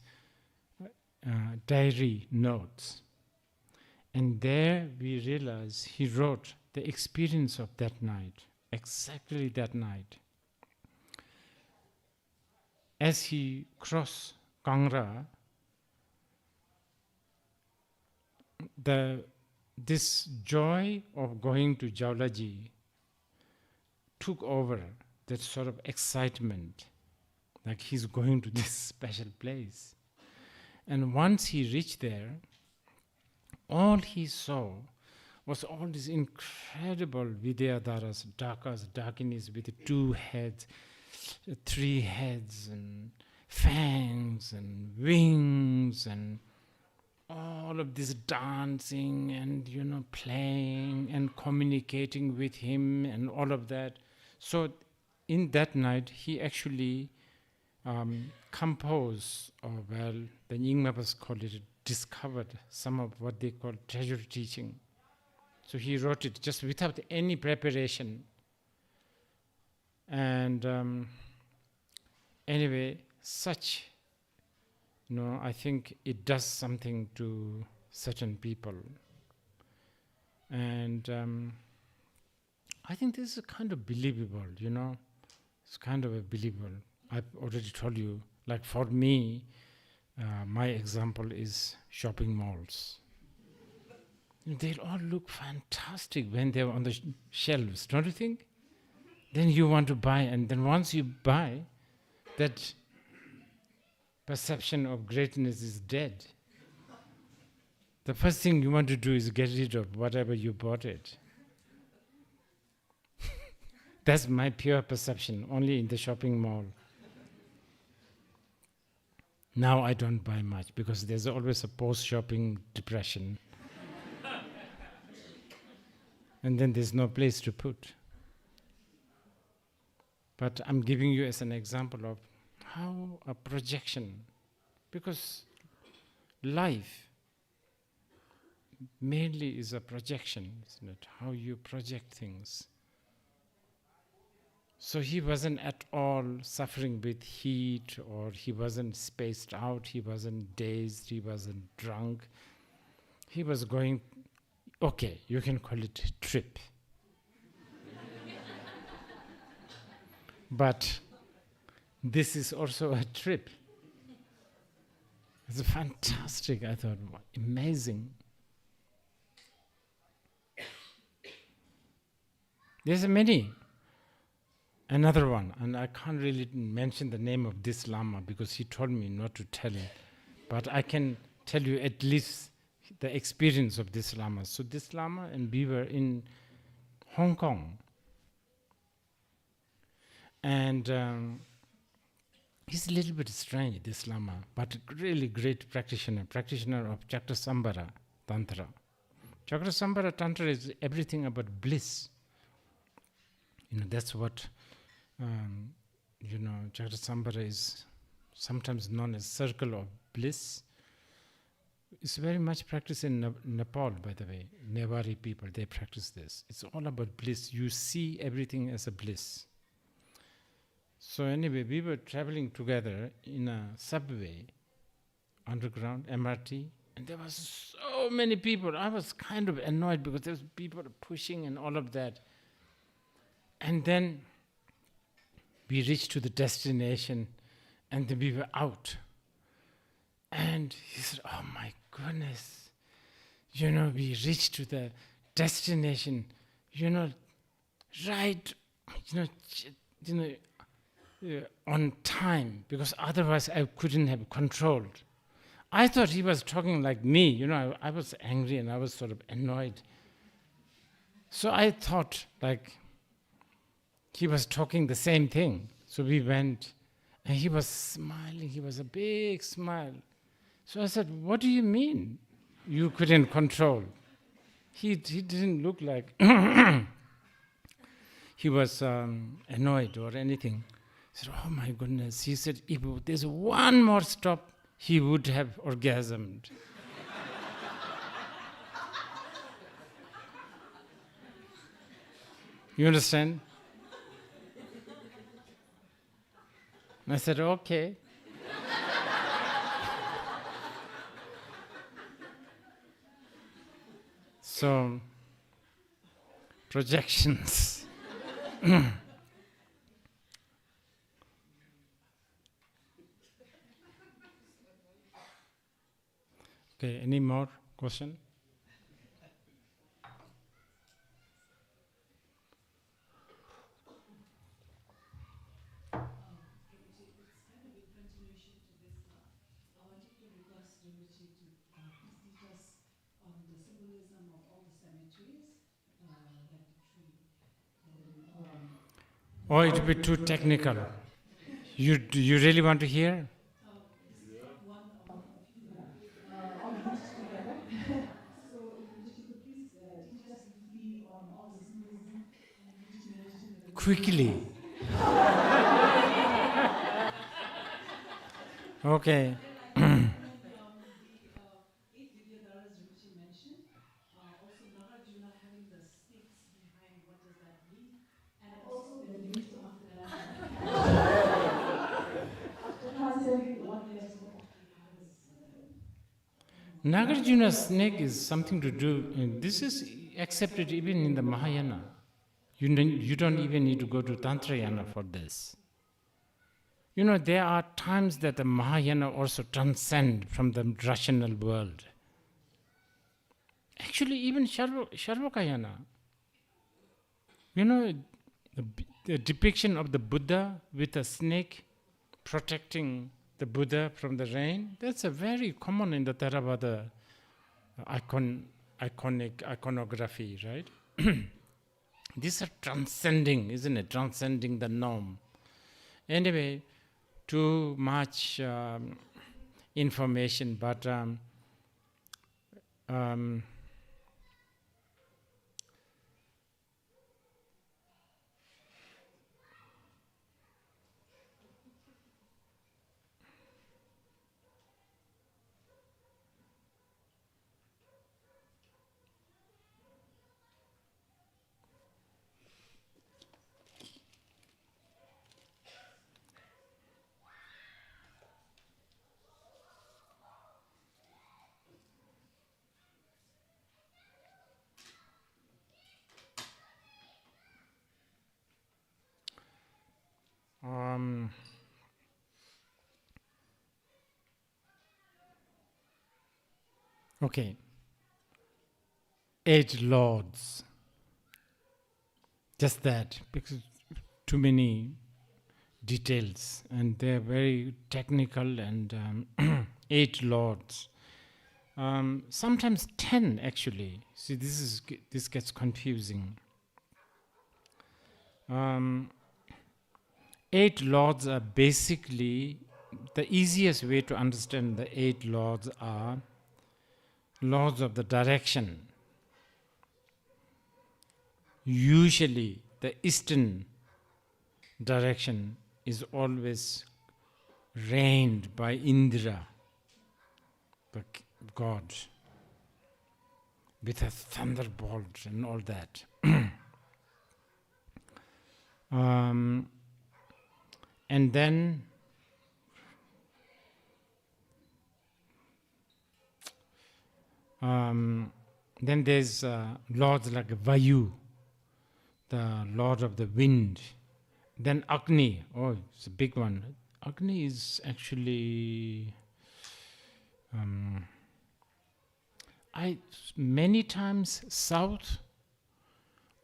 diary notes. And there we realized he wrote the experience of that night, exactly that night. As he crossed Kangra, this joy of going to Jaulaji took over, that sort of excitement, like he's going to this special place. And once he reached there, all he saw was all these incredible Vidyadharas, Dakas, Dakinis with 2 heads, 3 heads, and fangs, and wings, and all of this dancing, and playing, and communicating with him, and all of that. So in that night, he actually composed, the Nyingmapas call it, discovered some of what they call treasure teaching. So he wrote it just without any preparation. And anyway, I think it does something to certain people. And I think this is kind of believable, It's kind of a believable. I've already told you, like for me, my example is shopping malls. They all look fantastic when they're on the shelves, don't you think? Then you want to buy, and then once you buy, that perception of greatness is dead. The first thing you want to do is get rid of whatever you bought it. That's my pure perception, only in the shopping mall. Now I don't buy much because there's always a post-shopping depression. And then there's no place to put. But I'm giving you as an example of how a projection, because life mainly is a projection, isn't it? How you project things. So he wasn't at all suffering with heat, or he wasn't spaced out, he wasn't dazed, he wasn't drunk. He was going, okay, you can call it a trip. But this is also a trip. It's fantastic. I thought, amazing. There's many. Another one, and I can't really mention the name of this Lama because he told me not to tell, but I can tell you at least the experience of this Lama. So this Lama, and we were in Hong Kong, and he's a little bit strange, this Lama, but really great practitioner of Chakrasambhara Tantra. Chakrasambhara Tantra is everything about bliss. That's what, Chakrasambhara is sometimes known as circle of bliss. It's very much practiced in Nepal, by the way. Newari people, they practice this. It's all about bliss. You see everything as a bliss. So anyway, we were traveling together in a subway, underground, MRT, and there was so many people. I was kind of annoyed because there was people pushing and all of that. And then we reached to the destination, and then we were out. And he said, "Oh my goodness, we reached to the destination, right, on time, because otherwise I couldn't have controlled." I thought he was talking like me, I was angry and I was sort of annoyed. So I thought like he was talking the same thing. So we went, and he was smiling, he was a big smile. So I said, "What do you mean you couldn't control?" He didn't look like he was annoyed or anything. I said, "Oh my goodness." He said, "If there's one more stop, he would have orgasmed." You understand? And I said, "Okay." So, projections. Okay, any more question? It's kind of in continuation to this. I wanted to request Rinpoche to please teach us on the symbolism of all the cemeteries, like the tree. Or it would be too technical. You really want to hear? This is one of all the teachers together. So if Rinpoche could please teach us briefly on all the symbolism and Rinpoche mentioned the Quickly. Okay. the 8 Vidyadharas Rinpoche mentioned. Also Nagarjuna having the snakes behind, what does that mean? And also the limit to afterlife. After translating what they are supposed to Nagarjuna snake is something to do, and this is accepted even in the Mahayana. You don't even need to go to Tantrayana for this. There are times that the Mahayana also transcend from the rational world. Actually, even Sharvakayana. The depiction of the Buddha with a snake protecting the Buddha from the rain, that's a very common in the Theravada iconography, right? These are transcending, isn't it? Transcending the norm. Anyway, too much information, but Okay, 8 lords. Just that, because too many details, and they're very technical, and 8 lords. Sometimes 10 actually. See, this gets confusing. 8 lords are basically, the easiest way to understand the 8 lords are lords of the direction. Usually the eastern direction is always reigned by Indra, the god, with a thunderbolt and all that. And then there's lords like Vayu, the lord of the wind. Then Agni, oh, it's a big one. Agni is actually, many times south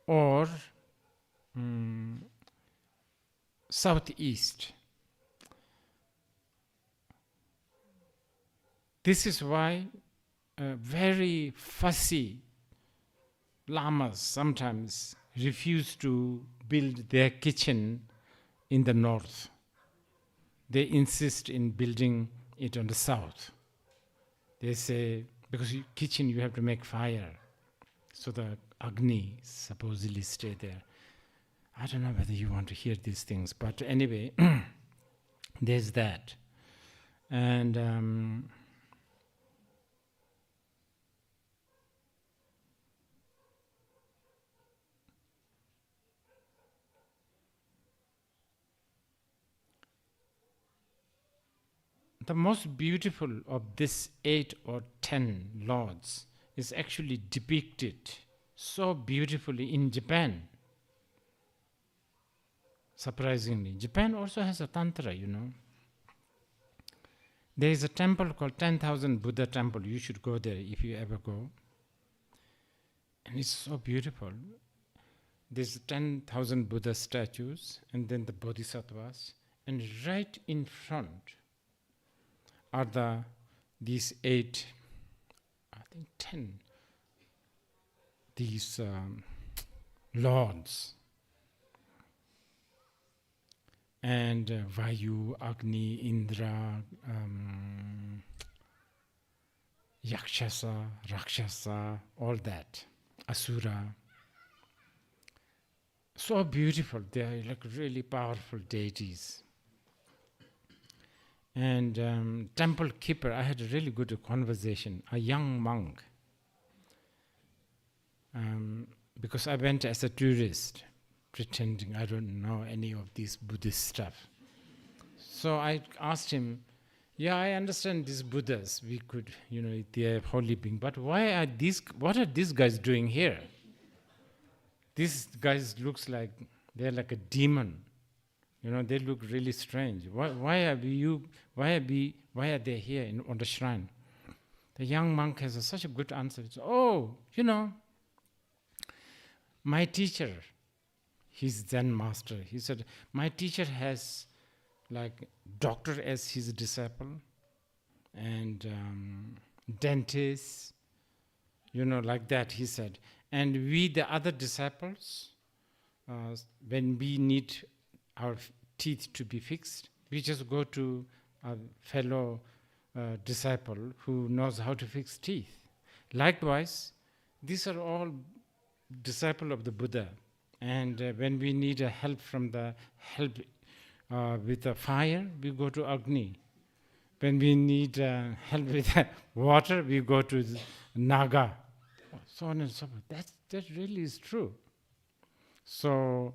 or southeast. This is why very fussy lamas sometimes refuse to build their kitchen in the north. They insist in building it on the south. They say, because kitchen you have to make fire, so the Agni supposedly stay there. I don't know whether you want to hear these things, but anyway, there's that. And the most beautiful of this 8 or 10 lords is actually depicted so beautifully in Japan. Surprisingly, Japan also has a tantra, you know. There is a temple called 10,000 Buddha Temple. You should go there if you ever go. And it's so beautiful. There's 10,000 Buddha statues, and then the bodhisattvas, and right in front are these 8, I think 10, these lords. And Vayu, Agni, Indra, Yakshasa, Rakshasa, all that, Asura. So beautiful, they are like really powerful deities. And temple keeper, I had a really good conversation, a young monk, because I went as a tourist, pretending I don't know any of this Buddhist stuff. So I asked him, yeah, I understand these Buddhas, we could, they're holy beings, but what are these guys doing here? These guys looks like, they're like a demon. They look really strange. Why are they here on the shrine? The young monk has such a good answer. My teacher, he's Zen master. He said, my teacher has like doctor as his disciple, and dentist, like that, he said. And we, the other disciples, when we need our teeth to be fixed, we just go to a fellow disciple who knows how to fix teeth. Likewise, these are all disciple of the Buddha, and when we need a help with the fire, we go to Agni. When we need help with water, we go to Naga, so on and so forth. That really is true. So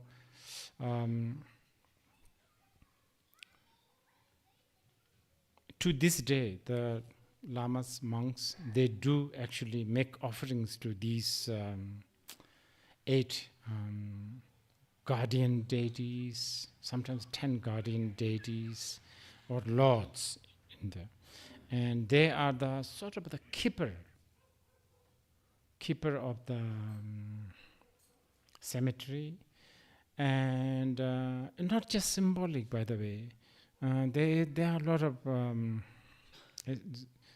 to this day, the lamas, monks, they do actually make offerings to these 8 guardian deities, sometimes 10 guardian deities or lords in there. And they are the sort of the keeper keeper of the cemetery, and not just symbolic, by the way. There are a lot of uh,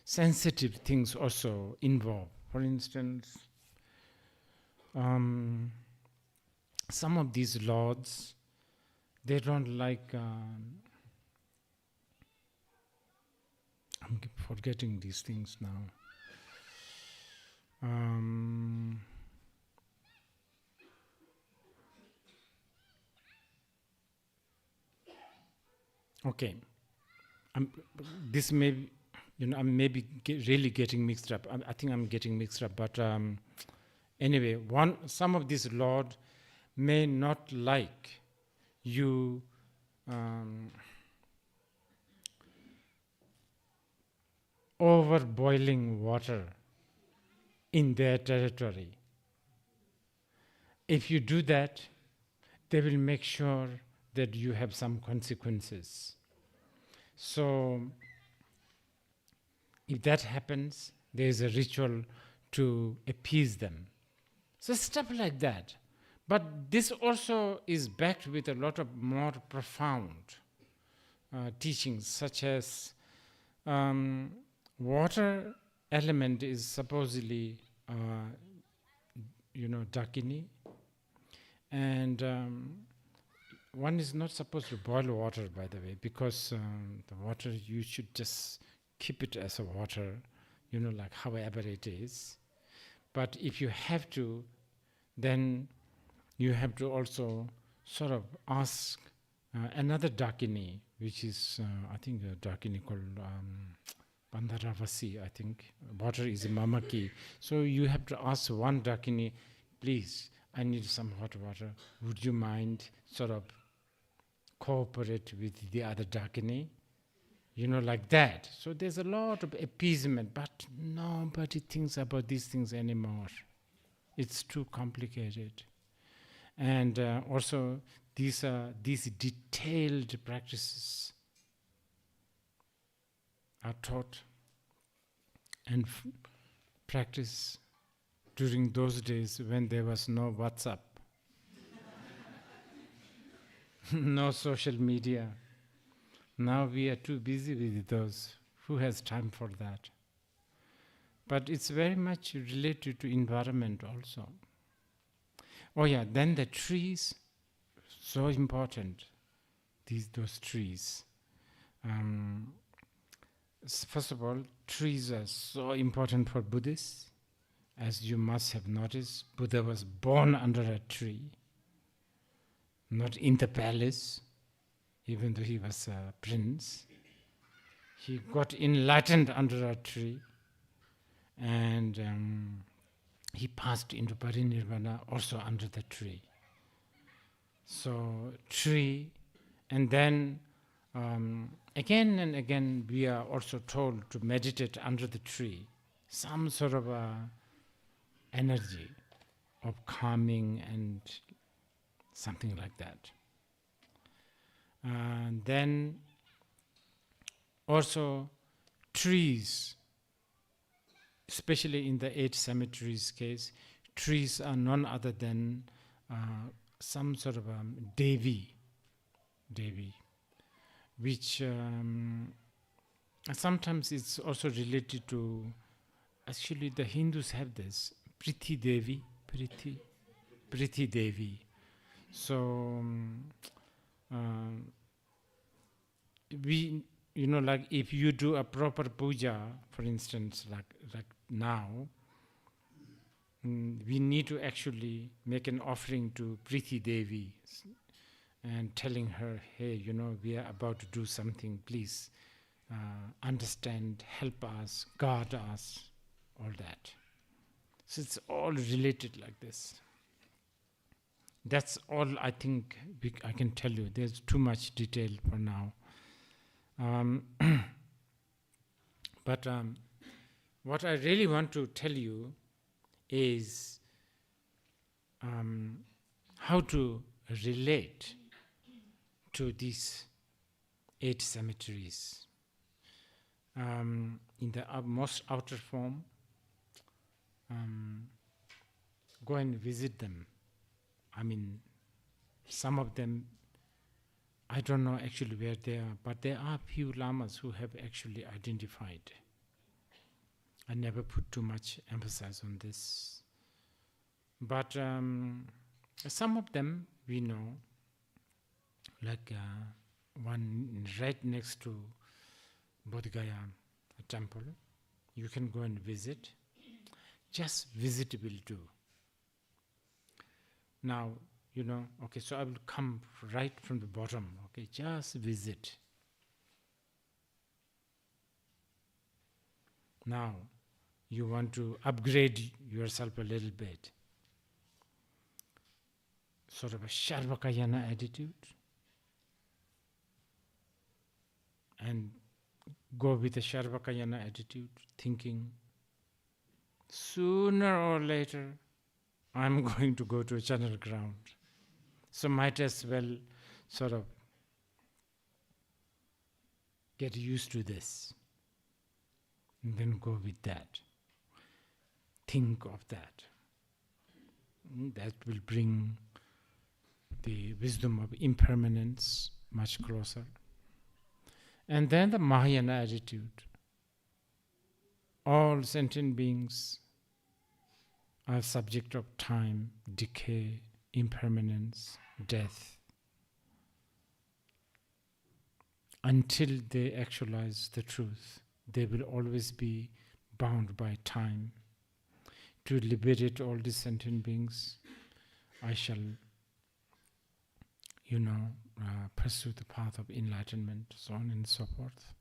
sensitive things also involved. For instance, some of these lords, they don't like. I'm forgetting these things now. Okay, this may, I'm maybe really getting mixed up. I think I'm getting mixed up, but anyway, some of these lord may not like you over boiling water in their territory. If you do that, they will make sure that you have some consequences. So if that happens, there is a ritual to appease them. So stuff like that. But this also is backed with a lot of more profound teachings, such as water element is supposedly, Dakini, and one is not supposed to boil water, by the way, because the water, you should just keep it as a water, like however it is. But if you have to, then you have to also sort of ask another Dakini, which is, I think, a Dakini called Bandharavasi, I think. Water is Mamaki. So you have to ask one Dakini, please, I need some hot water. Would you mind sort of cooperate with the other Dakini? Like that. So there's a lot of appeasement, but nobody thinks about these things anymore. It's too complicated. And also, these detailed practices are taught and practiced during those days when there was no WhatsApp, no social media. Now we are too busy with those. Who has time for that? But it's very much related to environment also. Oh yeah, then the trees, so important. Those trees. First of all, trees are so important for Buddhists. As you must have noticed, Buddha was born under a tree, not in the palace, even though he was a prince. He got enlightened under a tree, and he passed into parinirvana also under the tree. So tree, and then again and again we are also told to meditate under the tree, some sort of energy of calming and something like that. And then also trees, especially in the 8 cemeteries case, trees are none other than some sort of Devi, which sometimes it's also related to, actually the Hindus have this, Priti Devi. So we, like if you do a proper puja, for instance, like now, we need to actually make an offering to Priti Devi and telling her, hey, we are about to do something, please understand, help us, guard us, all that. So it's all related like this. That's all I think I can tell you. There's too much detail for now. But what I really want to tell you is how to relate to these 8 cemeteries. In the most outer form, go and visit them. I mean, some of them, I don't know actually where they are, but there are few lamas who have actually identified. I never put too much emphasis on this. But some of them we know, like one right next to Bodh Gaya temple, you can go and visit. Just visit will do. Now, okay, so I will come right from the bottom, okay, just visit. Now, you want to upgrade yourself a little bit. Sort of a Sharvakayana attitude. And go with a Sharvakayana attitude, thinking, sooner or later, I'm going to go to a channel ground. So might as well sort of get used to this. And then go with that. Think of that. That will bring the wisdom of impermanence much closer. And then the Mahayana attitude. All sentient beings are subject of time, decay, impermanence, death. Until they actualize the truth, they will always be bound by time. To liberate all these sentient beings, I shall, pursue the path of enlightenment, so on and so forth.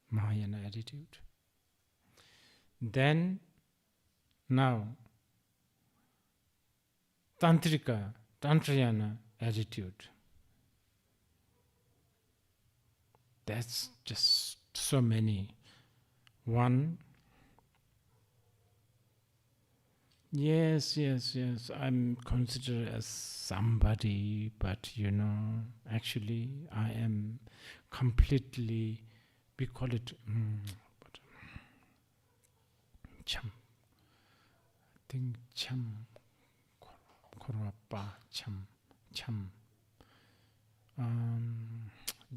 Mahayana attitude. Then, now, Tantrayana attitude. That's just so many. One, yes, I'm considered as somebody, but actually I am completely, we call it, cham. I think cham, korapa, cham.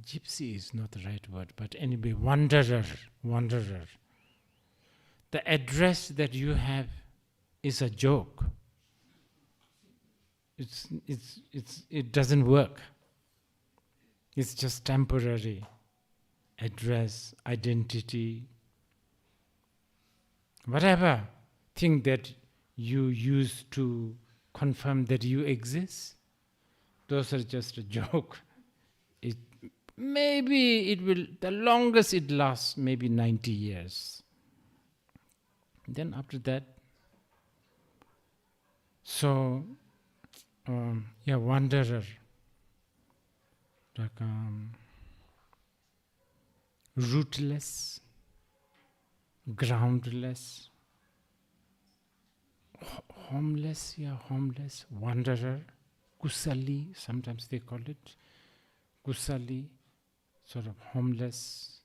Gypsy is not the right word, but anyway, wanderer. The address that you have is a joke. It doesn't work. It's just temporary. Address, identity, whatever thing that you use to confirm that you exist, those are just a joke. Maybe it will, the longest it lasts, maybe 90 years. Then after that, so, wanderer, like rootless, groundless, homeless, wanderer, kusali, sometimes they call it, kusali, sort of homeless,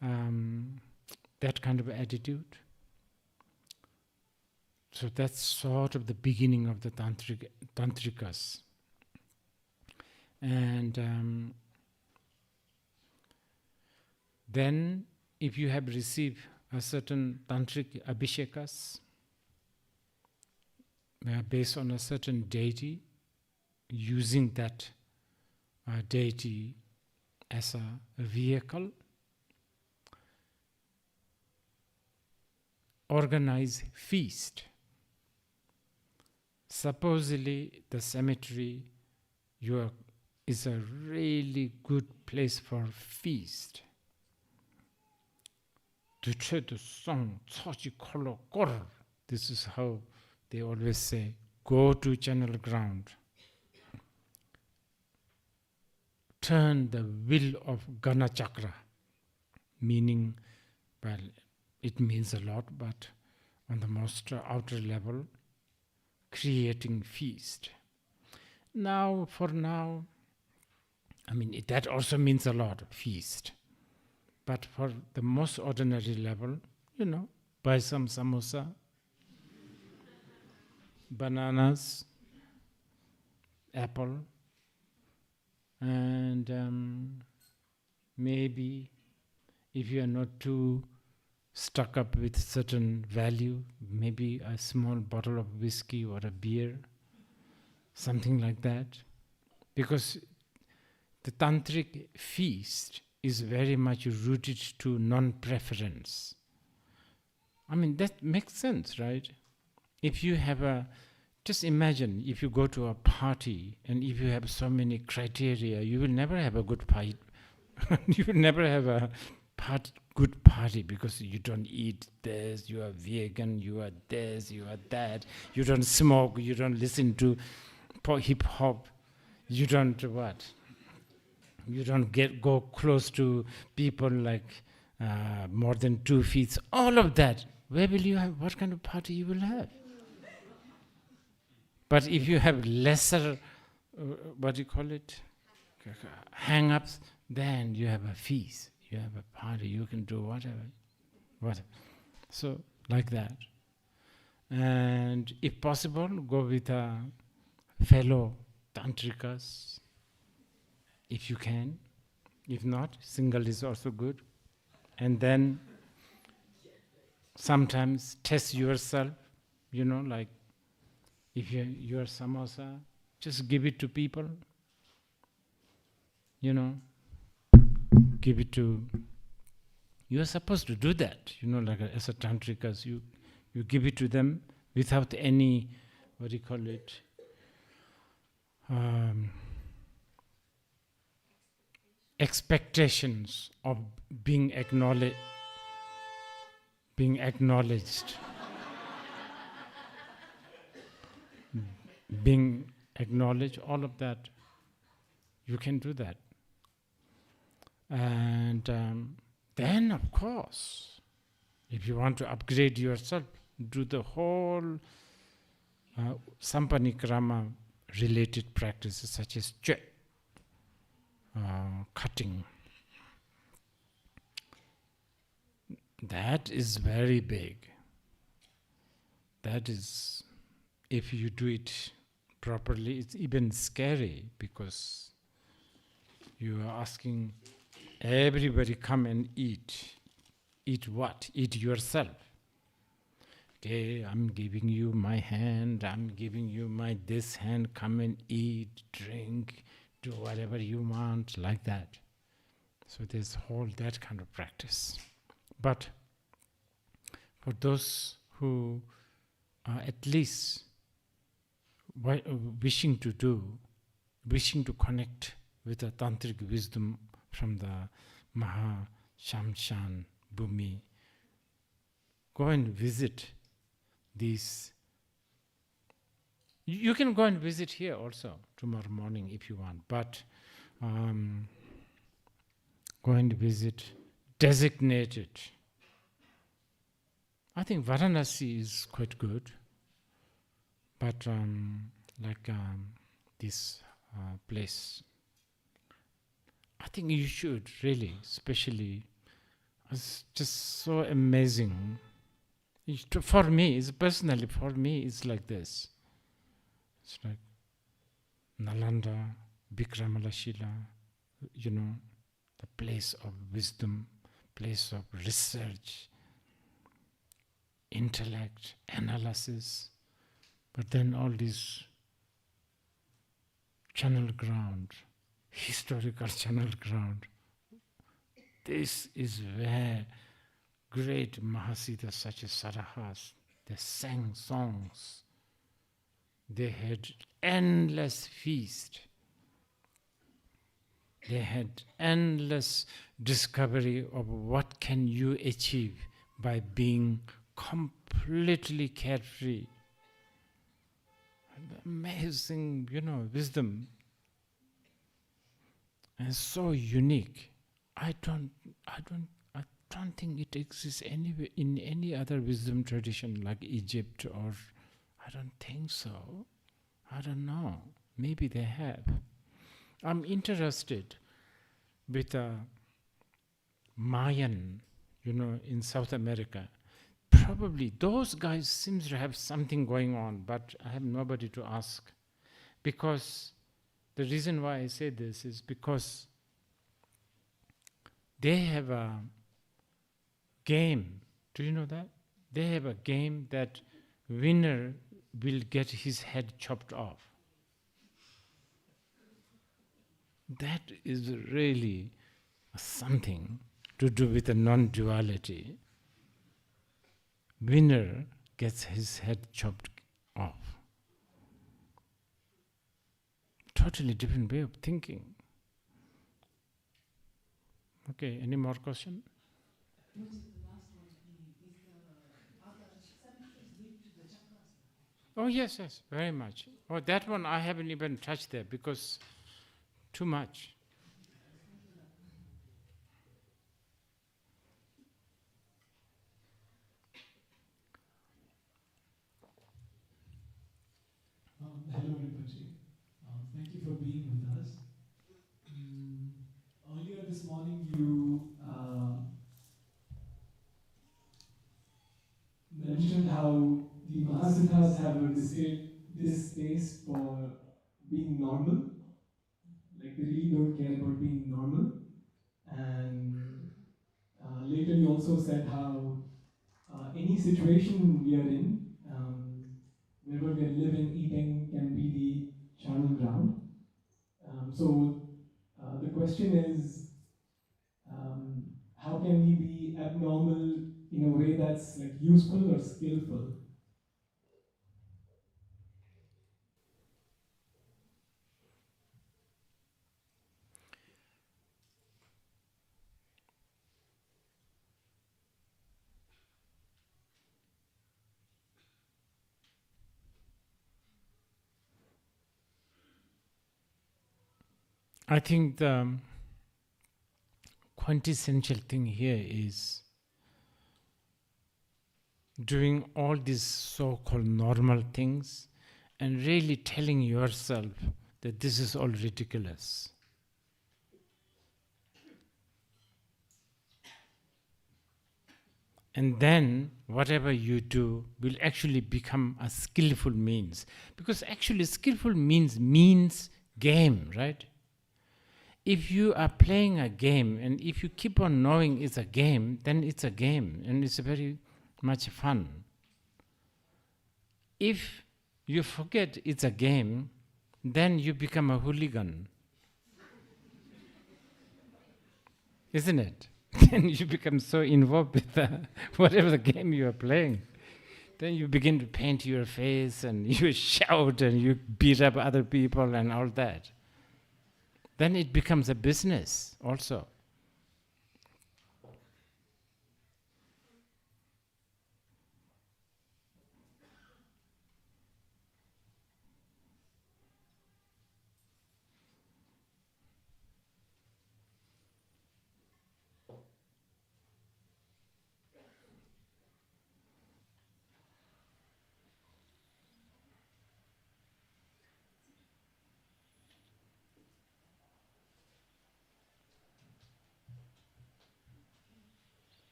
that kind of attitude. So that's sort of the beginning of the tantrikas. And then if you have received a certain tantric abhishekas based on a certain deity, using that deity as a vehicle, organize feast. Supposedly the cemetery is a really good place for feast. This is how they always say, go to channel ground. Turn the wheel of Gana Chakra, meaning, well, it means a lot, but on the most outer level, creating feast. Now, that also means a lot, feast. But for the most ordinary level, buy some samosa, bananas, apple, and maybe if you are not too stuck up with certain value, maybe a small bottle of whiskey or a beer, something like that. Because the tantric feast is very much rooted to non-preference. I mean, that makes sense, right? If you have just imagine if you go to a party and if you have so many criteria, you will never have a good party. You will never have a good party because you don't eat this, you are vegan, you are this, you are that, you don't smoke, you don't listen to hip hop, you don't what? You don't go close to people like more than 2 feet. All of that. Where will you have? What kind of party you will have? But if you have lesser, what do you call it? Hang-ups, then you have a feast. You have a party. You can do whatever. So like that. And if possible, go with a fellow tantrikas, if you can. If not, single is also good. And then sometimes test yourself, like if you're samosa, just give it to people, give it to, you're supposed to do that, like as a tantrikas, you give it to them without any, what do you call it, expectations of being acknowledged. Being acknowledged, all of that, you can do that. And then, of course, if you want to upgrade yourself, do the whole sampanikrama related practices such as cutting. That is very big. That is, if you do it properly, it's even scary because you are asking everybody come and eat. Eat what? Eat yourself. Okay, I'm giving you my hand, I'm giving you my this hand, come and eat, drink, do whatever you want, like that. So there's whole that kind of practice. But for those who are at least wishing to connect with the tantric wisdom from the Maha Shamshan Bhumi, go and visit these. You can go and visit here also tomorrow morning if you want, but go and visit designated. I think Varanasi is quite good, but this place, I think you should really, especially, it's just so amazing. For me, it's like this. It's like Nalanda, Vikramalashila, the place of wisdom, place of research, intellect, analysis, but then all this channel ground, historical channel ground. This is where great Mahasiddhas such as Sarahas, they sang songs. They had endless feast. They had endless discovery of what can you achieve by being completely carefree. Amazing, wisdom. And so unique. I don't think it exists anywhere in any other wisdom tradition like Egypt, or I don't think so. I don't know. Maybe they have. I'm interested with Mayan, in South America. probably those guys seems to have something going on, but I have nobody to ask. Because the reason why I say this is because they have a game. Do you know that? They have a game that winner will get his head chopped off. That is really something to do with a non-duality. Winner gets his head chopped off. Totally different way of thinking. Okay, any more question? What is the last one? Are the cemeteries linked to the chakras? Oh yes, yes, very much. Oh, that one I haven't even touched there because too much. Hello, Rinpoche. Thank you for being with us. Earlier this morning, you mentioned how the Mahasiddhas have a distaste for being normal. Like they really don't care about being normal. And later, you also said how any situation we are in, wherever we are living, eating, can be the charnel ground. So the question is, how can we be abnormal in a way that's like useful or skillful? I think the quintessential thing here is doing all these so-called normal things and really telling yourself that this is all ridiculous. And then whatever you do will actually become a skillful means. Because actually skillful means game, right? If you are playing a game and if you keep on knowing it's a game, then it's a game and it's very much fun. If you forget it's a game, then you become a hooligan. Isn't it? Then you become so involved with whatever the game you are playing. Then you begin to paint your face and you shout and you beat up other people and all that. Then it becomes a business also.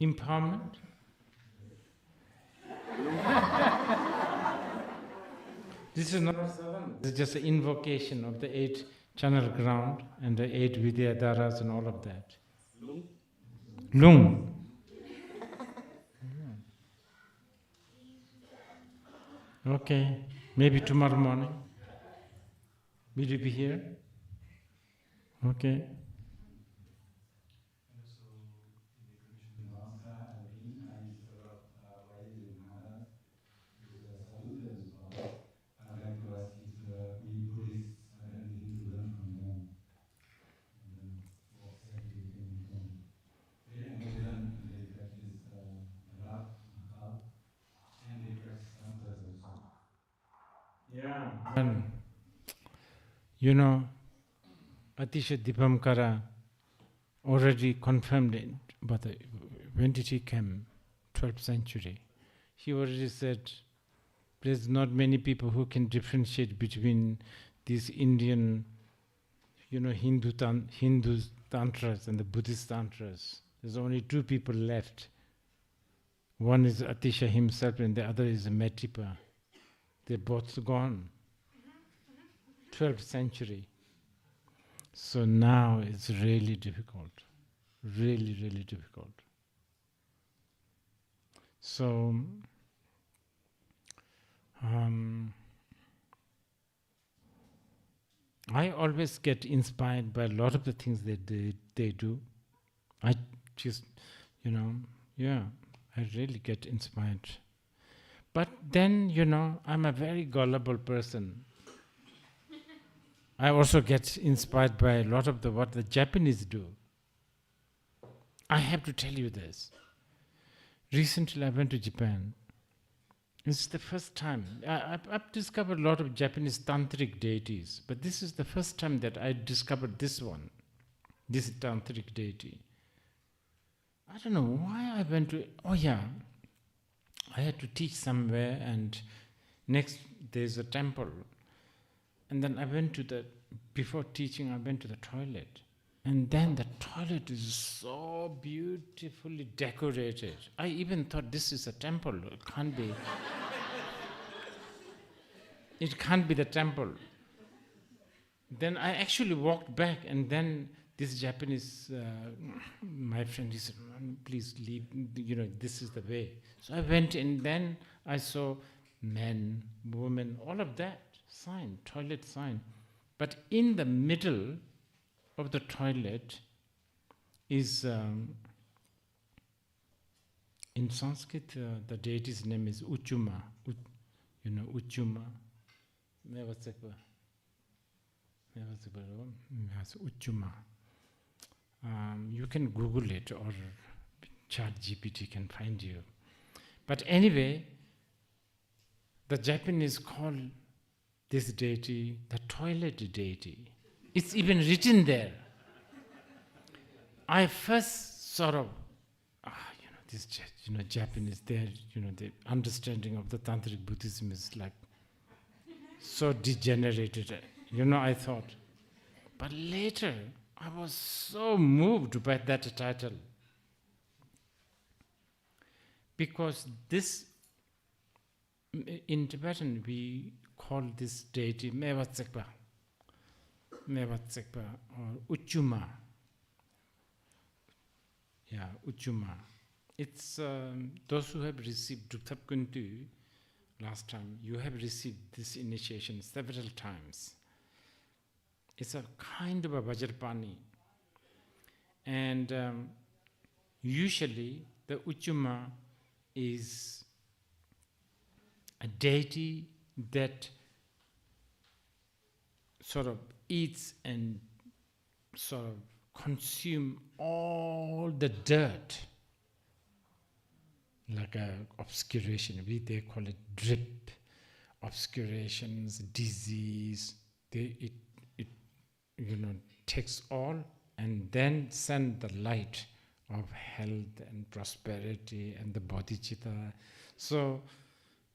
Empowerment? This is not sadhana. This is just an invocation of the 8 channel ground and the 8 Vidyadharas and all of that. Lung. Okay, maybe tomorrow morning. Will you be here? Okay. Yeah. And you know, Atisha Dipamkara already confirmed it, but when did he come? 12th century. He already said There's not many people who can differentiate between these Indian, Hindu tantras and the Buddhist tantras. There's only two people left. One is Atisha himself and the other is Metipa. They're both gone. 12th century. So now it's really difficult. Really, really difficult. So, I always get inspired by a lot of the things that they do. I just, I really get inspired. But then, I'm a very gullible person. I also get inspired by a lot of what the Japanese do. I have to tell you this. Recently, I went to Japan. It's the first time. I've discovered a lot of Japanese tantric deities, but this is the first time that I discovered this tantric deity. I don't know why I went to. Oh yeah, I had to teach somewhere, and next there's a temple, and then I went to before teaching, I went to the toilet. And then the toilet is so beautifully decorated. I even thought this is a temple. It can't be. It can't be the temple. Then I actually walked back, and then this Japanese, my friend, he said, please leave, this is the way. So I went, and then I saw men, women, all of that sign, toilet sign. But in the middle of the toilet is, in Sanskrit, the deity's name is Uchuma. Uchuma. Uchuma. You can Google it, or ChatGPT can find you. But anyway, the Japanese call this deity the toilet deity. It's even written there. I first sort of, this, Japanese, the understanding of the Tantric Buddhism is like so degenerated, I thought. But later, I was so moved by that title. Because this, in Tibetan, we call this deity Mewatsekpa. Mewatsekpa or Uchuma. Yeah, Uchuma. It's those who have received Duktap Kuntu last time, you have received this initiation several times. It's a kind of a Vajrapani. And usually the Uchuma is a deity that sort of eats and sort of consume all the dirt, like a obscuration. They call it drip, obscurations, disease. It takes all and then send the light of health and prosperity and the bodhicitta. So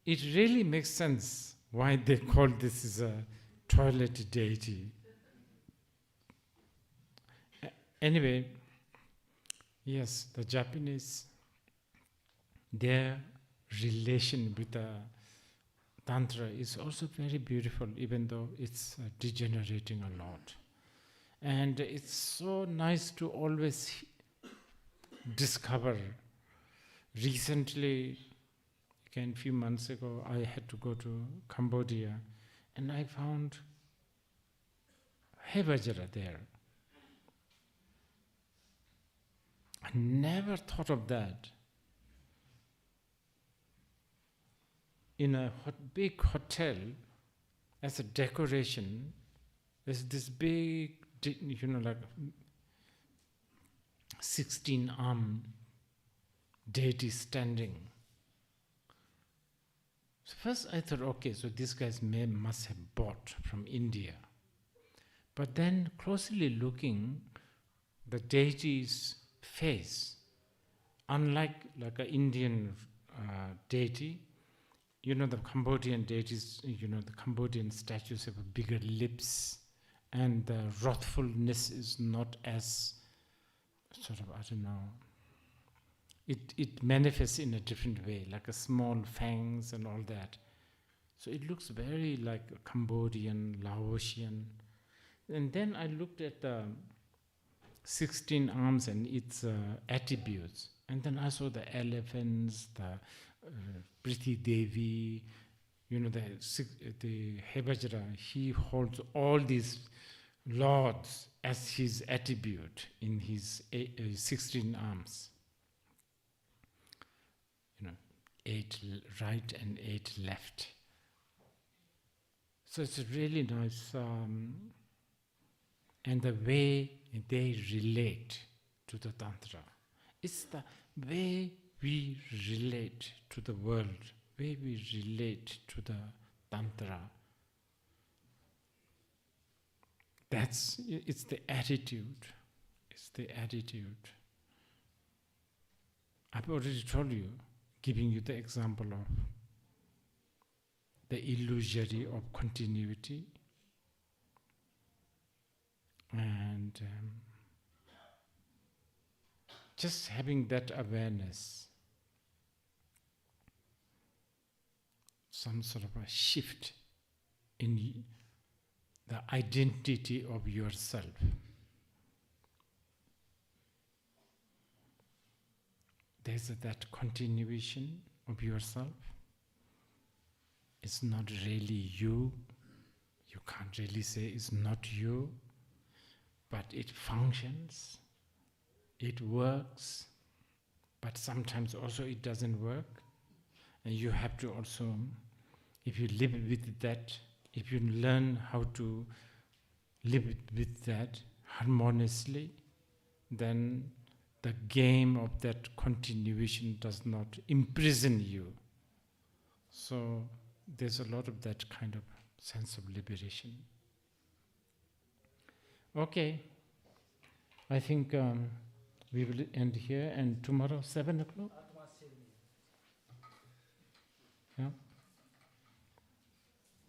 it really makes sense why they call this as a toilet deity. Anyway, yes, the Japanese, their relation with the Tantra is also very beautiful, even though it's degenerating a lot. And it's so nice to always discover. Recently, again, a few months ago, I had to go to Cambodia, and I found Hevajra there. I never thought of that. In a big hotel, as a decoration, there's this big, like 16-arm deity standing. So first I thought, okay, so these guys must have bought from India. But then closely looking, the deity's face, unlike like an Indian deity, the Cambodian deities, the Cambodian statues have bigger lips, and the wrathfulness is not as sort of, I don't know, it manifests in a different way, like a small fangs and all that. So it looks very like a Cambodian, Laotian. And then I looked at the 16 arms and its attributes. And then I saw the elephants, the Priti Devi, the Hebajra, he holds all these lords as his attribute in his 16 arms. 8 right and 8 left. So it's really nice. And the way they relate to the Tantra. It's the way we relate to the world, way we relate to the Tantra. It's the attitude. It's the attitude. I've already told you, giving you the example of the illusory of continuity, and just having that awareness, some sort of a shift in the identity of yourself. There's that continuation of yourself. It's not really you. You can't really say it's not you, but it functions, it works, but sometimes also it doesn't work. And you have to also, if you live with that, if you learn how to live with that harmoniously, then the game of that continuation does not imprison you. So there's a lot of that kind of sense of liberation. Okay, I think we will end here, and tomorrow 7 o'clock? Yeah.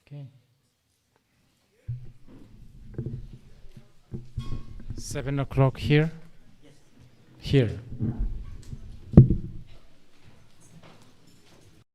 Okay. 7 o'clock here? Yes. Here.